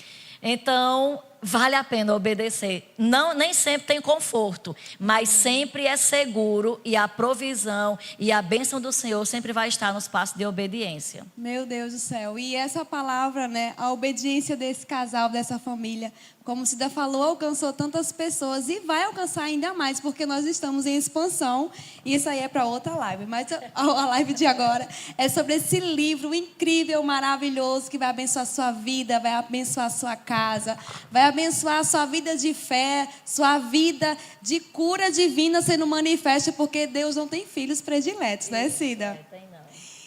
Então, vale a pena obedecer. Não, nem sempre tem conforto, mas sempre é seguro e a provisão e a bênção do Senhor sempre vai estar nos passos de obediência. Meu Deus do céu. E essa palavra, né, a obediência desse casal, dessa família, como Cida falou, alcançou tantas pessoas e vai alcançar ainda mais, porque nós estamos em expansão. E isso aí é para outra live. Mas a live de agora é sobre esse livro incrível, maravilhoso, que vai abençoar a sua vida, vai abençoar a sua casa, vai abençoar a sua vida de fé, sua vida de cura divina sendo manifesta, porque Deus não tem filhos prediletos, né, Cida?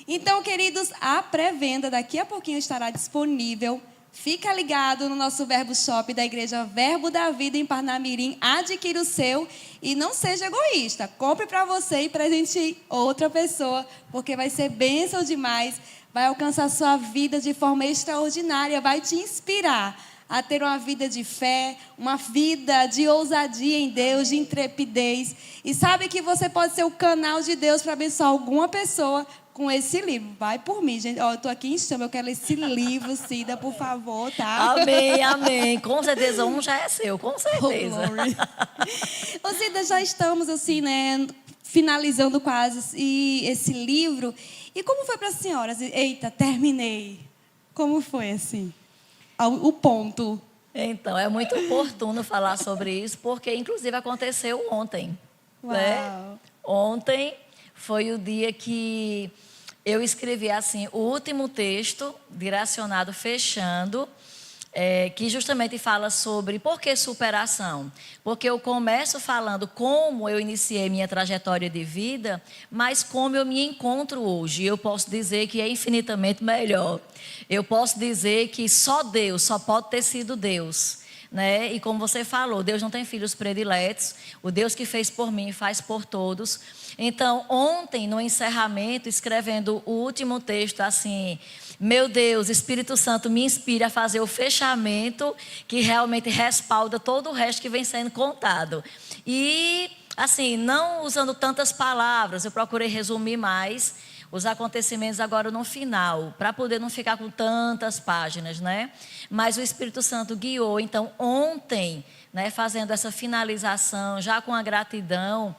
Então, queridos, a pré-venda daqui a pouquinho estará disponível. Fica ligado no nosso Verbo Shop da Igreja Verbo da Vida em Parnamirim. Adquira o seu e não seja egoísta. Compre para você e presenteie outra pessoa, porque vai ser bênção demais. Vai alcançar a sua vida de forma extraordinária. Vai te inspirar a ter uma vida de fé, uma vida de ousadia em Deus, de intrepidez. E sabe que você pode ser o canal de Deus para abençoar alguma pessoa com esse livro. Vai por mim, gente. Ó, eu estou aqui em chama, eu quero esse livro, Cida, por favor, tá? Amém, amém. Com certeza, um já é seu, com certeza. Oh, ô, Cida, já estamos assim, né, finalizando quase esse livro. E como foi para as senhoras? Eita, terminei. Como foi, assim, o ponto? Então, é muito oportuno falar sobre isso, porque inclusive aconteceu ontem. Uau. Né? Ontem foi o dia que eu escrevi assim o último texto direcionado, fechando, que justamente fala sobre por que superação. Porque eu começo falando como eu iniciei minha trajetória de vida, mas como eu me encontro hoje. Eu posso dizer que é infinitamente melhor. Eu posso dizer que só Deus, só pode ter sido Deus. Né? E como você falou, Deus não tem filhos prediletos. O Deus que fez por mim faz por todos. Então, ontem, no encerramento, escrevendo o último texto, assim: meu Deus, Espírito Santo, me inspire a fazer o fechamento que realmente respalda todo o resto que vem sendo contado. E, assim, não usando tantas palavras, eu procurei resumir mais os acontecimentos agora no final, para poder não ficar com tantas páginas, né? Mas o Espírito Santo guiou. Então, ontem, né, fazendo essa finalização, já com a gratidão,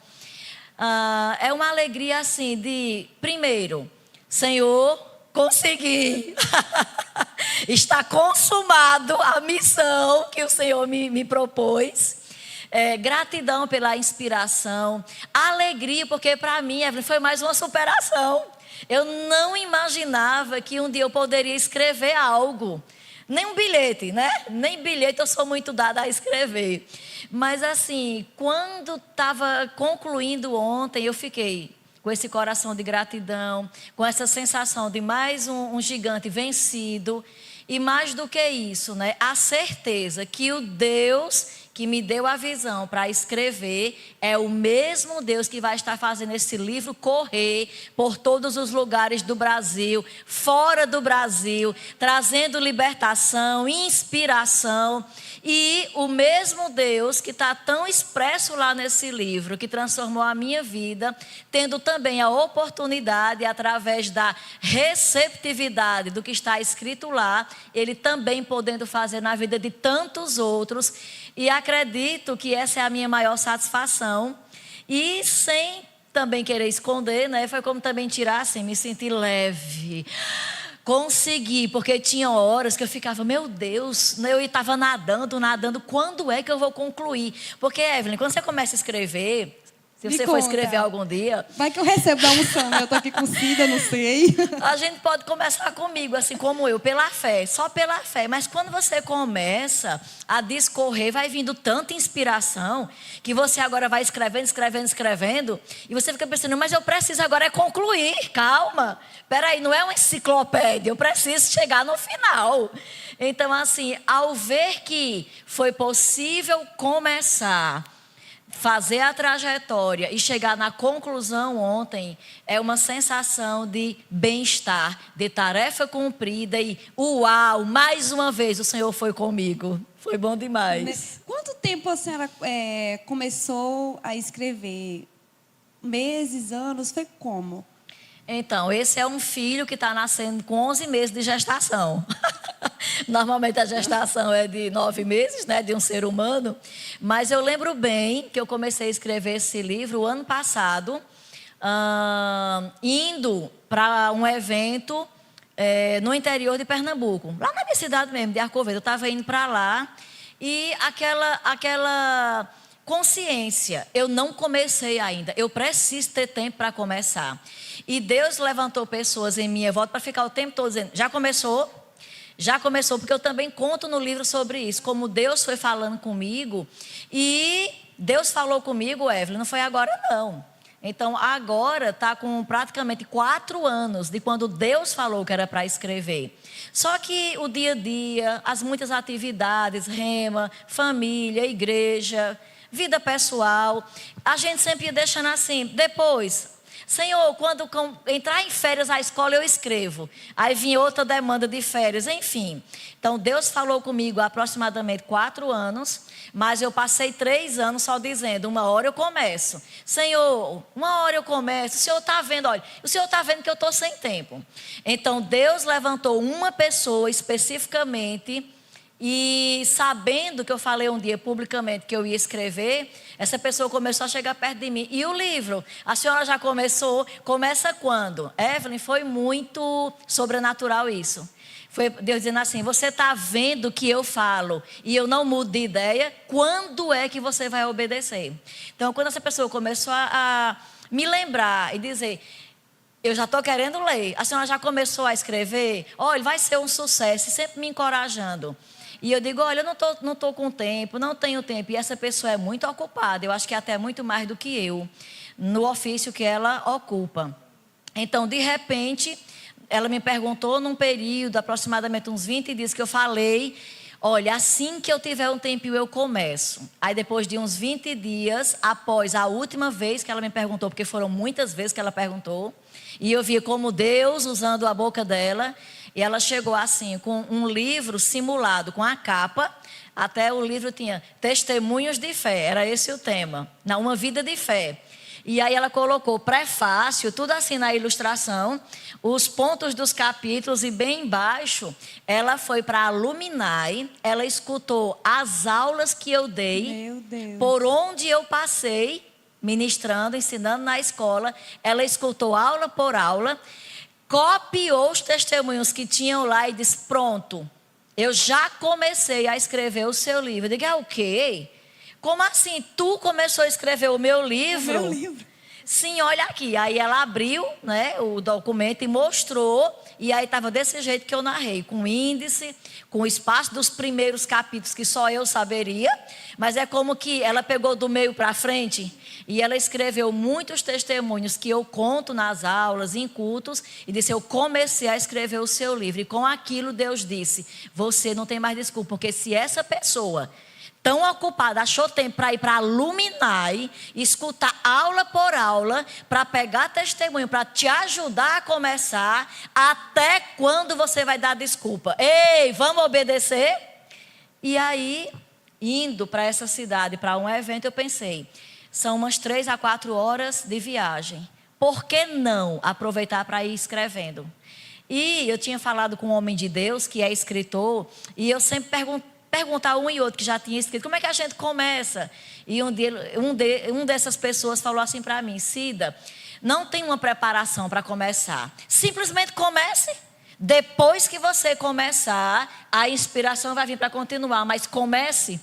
é uma alegria assim de, primeiro, Senhor, consegui. Está consumado a missão que o Senhor me propôs. Gratidão pela inspiração. Alegria, porque para mim, Evelyn, foi mais uma superação. Eu não imaginava que um dia eu poderia escrever algo. Nem um bilhete, né? Nem bilhete eu sou muito dada a escrever. Mas assim, quando estava concluindo ontem, eu fiquei com esse coração de gratidão, com essa sensação de mais um gigante vencido. E mais do que isso, né? A certeza que o Deus que me deu a visão para escrever é o mesmo Deus que vai estar fazendo esse livro correr por todos os lugares do Brasil, fora do Brasil, trazendo libertação, inspiração. E o mesmo Deus que está tão expresso lá nesse livro, que transformou a minha vida, tendo também a oportunidade, através da receptividade do que está escrito lá, Ele também podendo fazer na vida de tantos outros. E acredito que essa é a minha maior satisfação. E sem também querer esconder, né? Foi como também tirar assim, me sentir leve. Consegui, porque tinha horas que eu ficava, meu Deus, eu estava nadando, quando é que eu vou concluir? Porque, Evelyn, quando você começa a escrever, se você for escrever algum dia... Vai que eu recebo da unção, né? Eu estou aqui com Cida, não sei. A gente pode começar comigo, assim como eu, pela fé, só pela fé. Mas quando você começa a discorrer, vai vindo tanta inspiração, que você agora vai escrevendo, e você fica pensando, mas eu preciso agora concluir, calma. Peraí, não é uma enciclopédia, eu preciso chegar no final. Então, assim, ao ver que foi possível começar, fazer a trajetória e chegar na conclusão ontem, é uma sensação de bem-estar, de tarefa cumprida e uau, mais uma vez o Senhor foi comigo. Foi bom demais. Quanto tempo a senhora começou a escrever? Meses, anos? Foi como? Então, esse é um filho que está nascendo com 11 meses de gestação. Normalmente a gestação é de 9 meses, né, de um ser humano. Mas eu lembro bem que eu comecei a escrever esse livro o ano passado, indo para um evento no interior de Pernambuco, lá na minha cidade mesmo, de Arco Verde. Eu estava indo para lá e aquela consciência, eu não comecei ainda, eu preciso ter tempo para começar. E Deus levantou pessoas em minha volta para ficar o tempo todo dizendo, já começou? Já começou, porque eu também conto no livro sobre isso, como Deus foi falando comigo. E Deus falou comigo, Evelyn, não foi agora não. Então agora está com praticamente 4 anos de quando Deus falou que era para escrever. Só que o dia a dia, as muitas atividades, rema, família, igreja, vida pessoal, a gente sempre ia deixando assim, depois, Senhor, quando entrar em férias a escola eu escrevo. Aí vinha outra demanda de férias, enfim. Então Deus falou comigo há aproximadamente 4 anos, mas eu passei 3 anos só dizendo, uma hora eu começo. Senhor, uma hora eu começo, o Senhor está vendo, olha, o Senhor está vendo que eu estou sem tempo. Então Deus levantou uma pessoa especificamente. E sabendo que eu falei um dia publicamente que eu ia escrever, essa pessoa começou a chegar perto de mim. E o livro? A senhora já começou? Começa quando? Evelyn, foi muito sobrenatural isso. Foi Deus dizendo assim, você está vendo que eu falo e eu não mudo de ideia, quando é que você vai obedecer? Então, quando essa pessoa começou a me lembrar e dizer, eu já estou querendo ler, a senhora já começou a escrever? Olha, vai ser um sucesso, e sempre me encorajando. E eu digo, olha, eu não tô com tempo, não tenho tempo. E essa pessoa é muito ocupada, eu acho que até muito mais do que eu, no ofício que ela ocupa. Então, de repente, ela me perguntou num período, aproximadamente uns 20 dias, que eu falei, olha, assim que eu tiver um tempinho eu começo. Aí depois de uns 20 dias, após a última vez que ela me perguntou, porque foram muitas vezes que ela perguntou, e eu via como Deus usando a boca dela, e ela chegou assim, com um livro simulado, com a capa, até o livro tinha Testemunhos de Fé, era esse o tema, uma vida de fé. E aí ela colocou prefácio, tudo assim na ilustração, os pontos dos capítulos e bem embaixo, ela foi para a Luminai, ela escutou as aulas que eu dei, Meu Deus. por onde eu passei, ministrando, ensinando na escola, ela escutou aula por aula, copiou os testemunhos que tinham lá e disse, pronto, eu já comecei a escrever o seu livro. Eu digo, o quê? Como assim? Tu começou a escrever o meu livro? O meu livro. Sim, olha aqui. Aí ela abriu, né, o documento e mostrou. E aí estava desse jeito que eu narrei. Com índice, com o espaço dos primeiros capítulos que só eu saberia. Mas é como que ela pegou do meio para frente. E ela escreveu muitos testemunhos que eu conto nas aulas, em cultos. E disse, eu comecei a escrever o seu livro. E com aquilo Deus disse, você não tem mais desculpa. Porque se essa pessoa tão ocupada, achou tempo para ir para a Luminai, escutar aula por aula, para pegar testemunho, para te ajudar a começar, até quando você vai dar desculpa? Ei, vamos obedecer? E aí, indo para essa cidade, para um evento, eu pensei, são umas 3 a 4 horas de viagem. Por que não aproveitar para ir escrevendo? E eu tinha falado com um homem de Deus, que é escritor, e eu sempre perguntar um e outro que já tinha escrito, como é que a gente começa? E um dessas pessoas falou assim para mim, Cida, não tem uma preparação para começar, simplesmente comece. Depois que você começar, a inspiração vai vir para continuar, mas comece.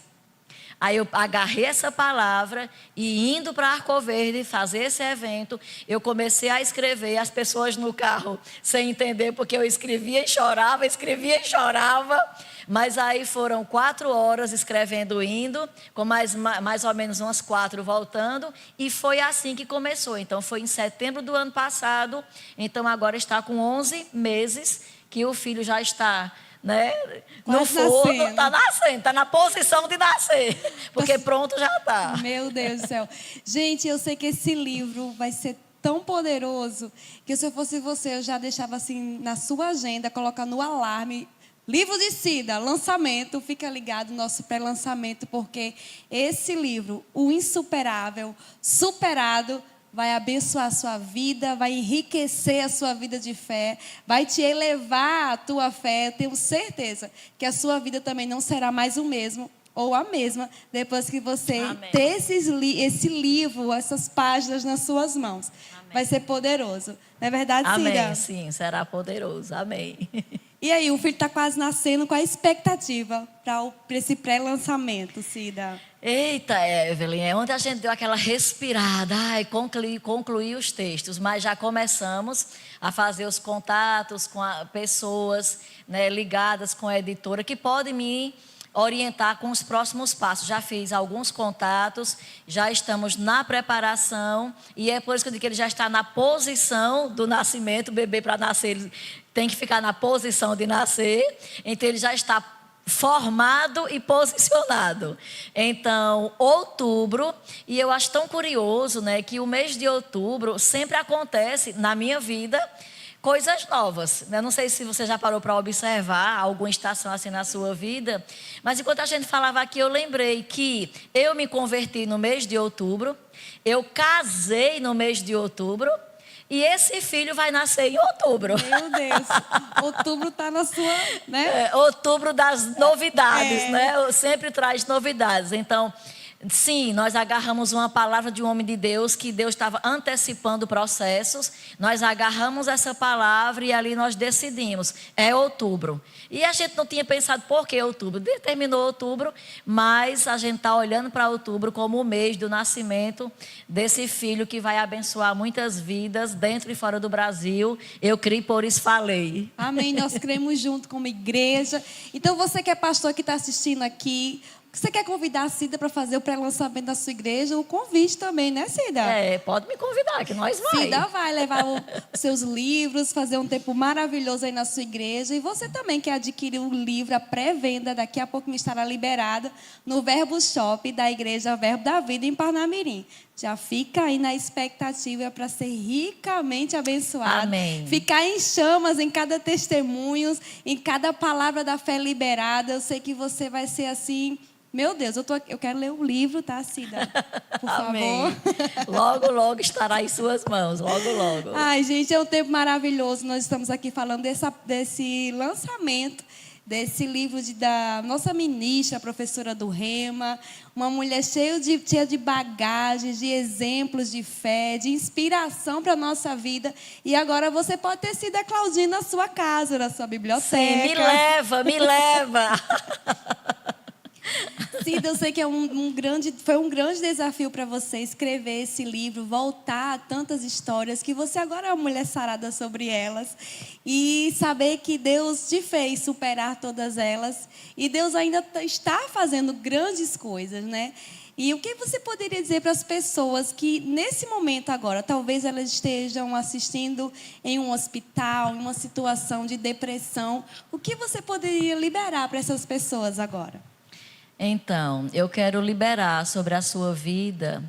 Aí eu agarrei essa palavra e indo para Arco Verde fazer esse evento, eu comecei a escrever, as pessoas no carro sem entender, porque eu escrevia e chorava, mas aí foram 4 horas escrevendo indo, com mais ou menos umas 4 voltando, e foi assim que começou. Então foi em setembro do ano passado, então agora está com 11 meses que o filho já está, né, no forno, está nascendo, está na posição de nascer, porque pronto já está. Meu Deus do céu. Gente, eu sei que esse livro vai ser tão poderoso, que se eu fosse você, eu já deixava assim na sua agenda, colocar no alarme, livro de Cida, lançamento, fica ligado no nosso pré-lançamento, porque esse livro, O Insuperável, Superado, vai abençoar a sua vida, vai enriquecer a sua vida de fé, vai te elevar a tua fé. Eu tenho certeza que a sua vida também não será mais o mesmo ou a mesma depois que você Amém. ter esse livro, essas páginas nas suas mãos. Amém. Vai ser poderoso. Não é verdade, Amém, Cida? sim, será poderoso. Amém. E aí, o filho está quase nascendo, qual a expectativa para esse pré-lançamento, Cida? Eita, Evelyn, é onde a gente deu aquela respirada, concluir os textos, mas já começamos a fazer os contatos com pessoas, né, ligadas com a editora que podem me orientar com os próximos passos. Já fiz alguns contatos, já estamos na preparação e é por isso que eu digo que ele já está na posição do nascimento. O bebê, para nascer, ele tem que ficar na posição de nascer, então ele já está formado e posicionado. Então, outubro, e eu acho tão curioso, né, que o mês de outubro sempre acontece na minha vida coisas novas. Eu não sei se você já parou para observar alguma estação assim na sua vida, mas enquanto a gente falava aqui, eu lembrei que eu me converti no mês de outubro, eu casei no mês de outubro, e esse filho vai nascer em outubro. Meu Deus, outubro está na sua, né? Outubro das novidades, né? Sempre traz novidades. Então, sim, nós agarramos uma palavra de um homem de Deus, que Deus estava antecipando processos. Nós agarramos essa palavra e ali nós decidimos, é outubro. E a gente não tinha pensado por que outubro. Determinou outubro, mas a gente está olhando para outubro como o mês do nascimento desse filho que vai abençoar muitas vidas dentro e fora do Brasil. Eu criei, por isso falei. Amém, nós cremos junto como igreja. Então você que é pastor que está assistindo aqui, você quer convidar a Cida para fazer o pré-lançamento da sua igreja? O convite também, né, Cida? Pode me convidar, que nós vamos. Cida vai levar os seus livros, fazer um tempo maravilhoso aí na sua igreja. E você também quer adquirir o livro, a pré-venda, daqui a pouco estará liberada no Verbo Shop da Igreja Verbo da Vida em Parnamirim. Já fica aí na expectativa para ser ricamente abençoado. Amém. Ficar em chamas em cada testemunho, em cada palavra da fé liberada. Eu sei que você vai ser assim... Meu Deus, eu quero ler o livro, tá, Cida? Por Amém. favor. Logo, logo estará em suas mãos. Logo, logo. Ai, gente, é um tempo maravilhoso. Nós estamos aqui falando desse lançamento, desse livro da nossa ministra, a professora do Rema. Uma mulher cheia de bagagens, de exemplos de fé, de inspiração para a nossa vida. E agora você pode ter sido a Claudinha na sua casa, na sua biblioteca. Sim, me leva, me leva. Cida, eu sei que foi um grande desafio para você escrever esse livro, voltar a tantas histórias, que você agora é uma mulher sarada sobre elas, e saber que Deus te fez superar todas elas, e Deus ainda está fazendo grandes coisas, né? E o que você poderia dizer para as pessoas que, nesse momento agora, talvez elas estejam assistindo em um hospital, em uma situação de depressão, o que você poderia liberar para essas pessoas agora? Então, eu quero liberar sobre a sua vida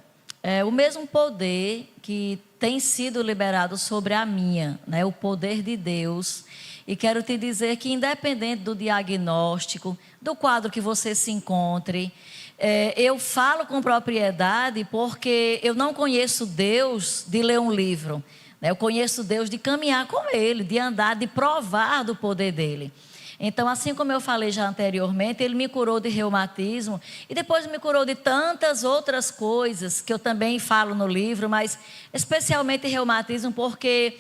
o mesmo poder que tem sido liberado sobre a minha, né? O poder de Deus. E quero te dizer que, independente do diagnóstico, do quadro que você se encontre, eu falo com propriedade porque eu não conheço Deus de ler um livro, né? Eu conheço Deus de caminhar com Ele, de andar, de provar do poder dele. Então, assim como eu falei já anteriormente, ele me curou de reumatismo e depois me curou de tantas outras coisas que eu também falo no livro, mas especialmente reumatismo porque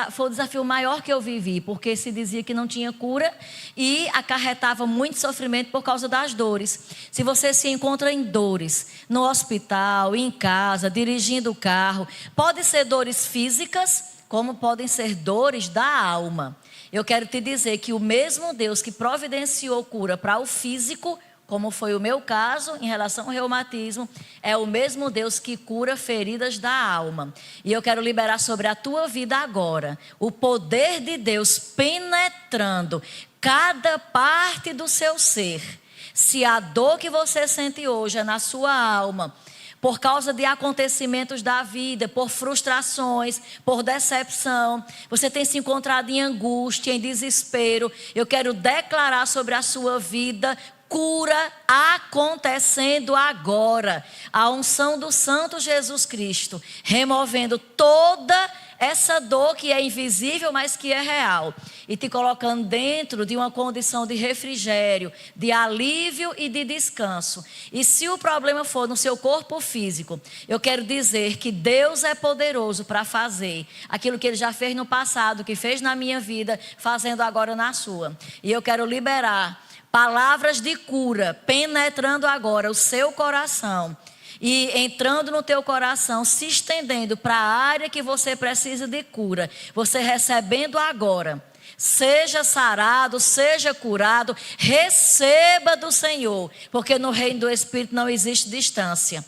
foi o desafio maior que eu vivi, porque se dizia que não tinha cura e acarretava muito sofrimento por causa das dores. Se você se encontra em dores, no hospital, em casa, dirigindo o carro, pode ser dores físicas, como podem ser dores da alma. Eu quero te dizer que o mesmo Deus que providenciou cura para o físico, como foi o meu caso em relação ao reumatismo, é o mesmo Deus que cura feridas da alma. E eu quero liberar sobre a tua vida agora o poder de Deus penetrando cada parte do seu ser. Se a dor que você sente hoje é na sua alma, por causa de acontecimentos da vida, por frustrações, por decepção, você tem se encontrado em angústia, em desespero, eu quero declarar sobre a sua vida cura acontecendo agora. A unção do Santo Jesus Cristo, removendo toda essa dor que é invisível, mas que é real, e te colocando dentro de uma condição de refrigério, de alívio e de descanso. E se o problema for no seu corpo físico, eu quero dizer que Deus é poderoso para fazer aquilo que Ele já fez no passado, que fez na minha vida, fazendo agora na sua. E eu quero liberar palavras de cura, penetrando agora o seu coração, e entrando no teu coração, se estendendo para a área que você precisa de cura. Você recebendo agora. Seja sarado, seja curado. Receba do Senhor. Porque no reino do Espírito não existe distância.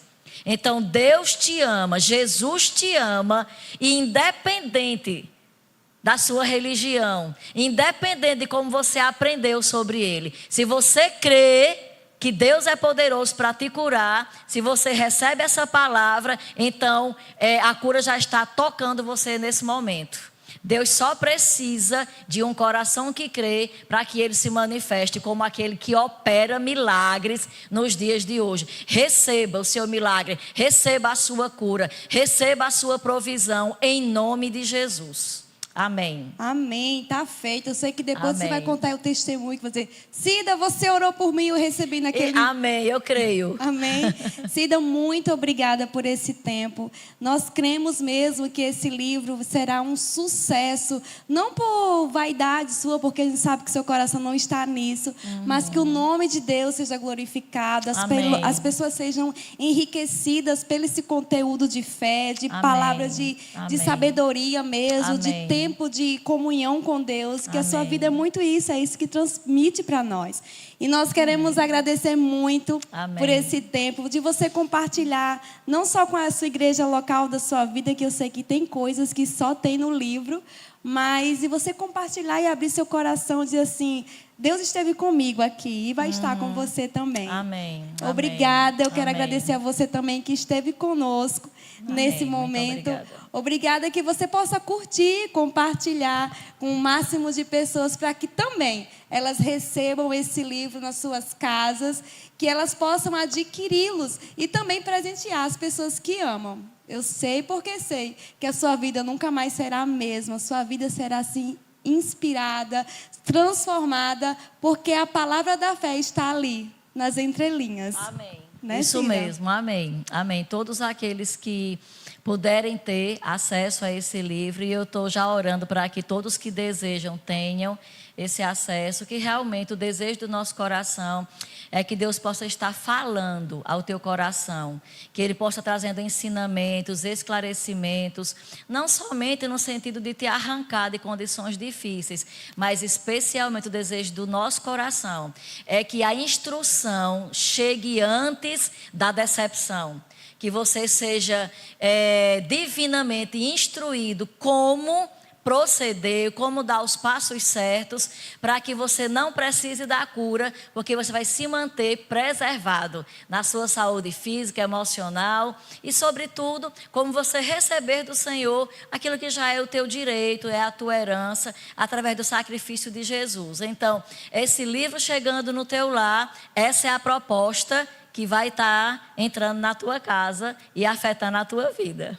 Então Deus te ama, Jesus te ama. E independente da sua religião, independente de como você aprendeu sobre Ele, se você crê que Deus é poderoso para te curar, se você recebe essa palavra, então a cura já está tocando você nesse momento. Deus só precisa de um coração que crê para que Ele se manifeste como aquele que opera milagres nos dias de hoje. Receba o seu milagre, receba a sua cura, receba a sua provisão em nome de Jesus. Amém. Amém, tá feito. Eu sei que depois Amém. Você vai contar o testemunho, que você, Cida, você orou por mim, eu recebi naquele... Amém, eu creio. Amém. Cida, muito obrigada por esse tempo. Nós cremos mesmo que esse livro será um sucesso, não por vaidade sua, porque a gente sabe que seu coração não está nisso, mas que o nome de Deus seja glorificado, as pessoas sejam enriquecidas pelo esse conteúdo de fé, de palavras de sabedoria mesmo, de tempo de comunhão com Deus, que a sua vida é muito isso, é isso que transmite para nós. E nós queremos agradecer muito por esse tempo, de você compartilhar, não só com a sua igreja local da sua vida, que eu sei que tem coisas que só tem no livro, mas e você compartilhar e abrir seu coração e dizer assim, Deus esteve comigo aqui e vai estar com você também. Amém. Obrigada, eu quero agradecer a você também que esteve conosco nesse momento. Obrigada que você possa curtir, compartilhar com o máximo de pessoas para que também elas recebam esse livro nas suas casas, que elas possam adquiri-los e também presentear as pessoas que amam. Eu sei porque sei que a sua vida nunca mais será a mesma, a sua vida será assim inspirada, transformada, porque a palavra da fé está ali, nas entrelinhas. Amém. Né, isso Cida? mesmo, amém. Amém. Todos aqueles que puderem ter acesso a esse livro, e eu estou já orando para que todos que desejam tenham esse acesso, que realmente o desejo do nosso coração é que Deus possa estar falando ao teu coração, que Ele possa trazendo ensinamentos, esclarecimentos, não somente no sentido de te arrancar de condições difíceis, mas especialmente o desejo do nosso coração é que a instrução chegue antes da decepção. Que você seja divinamente instruído como proceder, como dar os passos certos, para que você não precise da cura, porque você vai se manter preservado na sua saúde física, emocional e, sobretudo, como você receber do Senhor aquilo que já é o teu direito, é a tua herança, através do sacrifício de Jesus. Então, esse livro chegando no teu lar, essa é a proposta que vai estar entrando na tua casa e afetando a tua vida.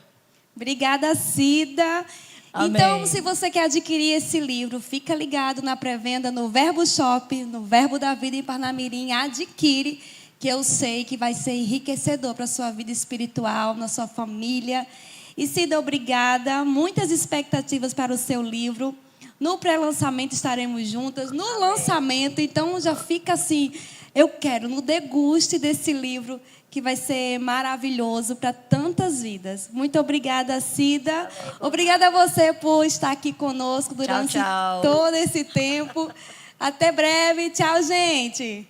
Obrigada, Cida. Amém. Então, se você quer adquirir esse livro, fica ligado na pré-venda no Verbo Shop, no Verbo da Vida em Parnamirim. Adquire, que eu sei que vai ser enriquecedor para a sua vida espiritual, na sua família. E Cida, obrigada. Muitas expectativas para o seu livro. No pré-lançamento estaremos juntas. No lançamento, então já fica assim, eu quero, no deguste desse livro, que vai ser maravilhoso para tantas vidas. Muito obrigada, Cida. Obrigada a você por estar aqui conosco durante todo esse tempo. Até breve. Tchau, gente.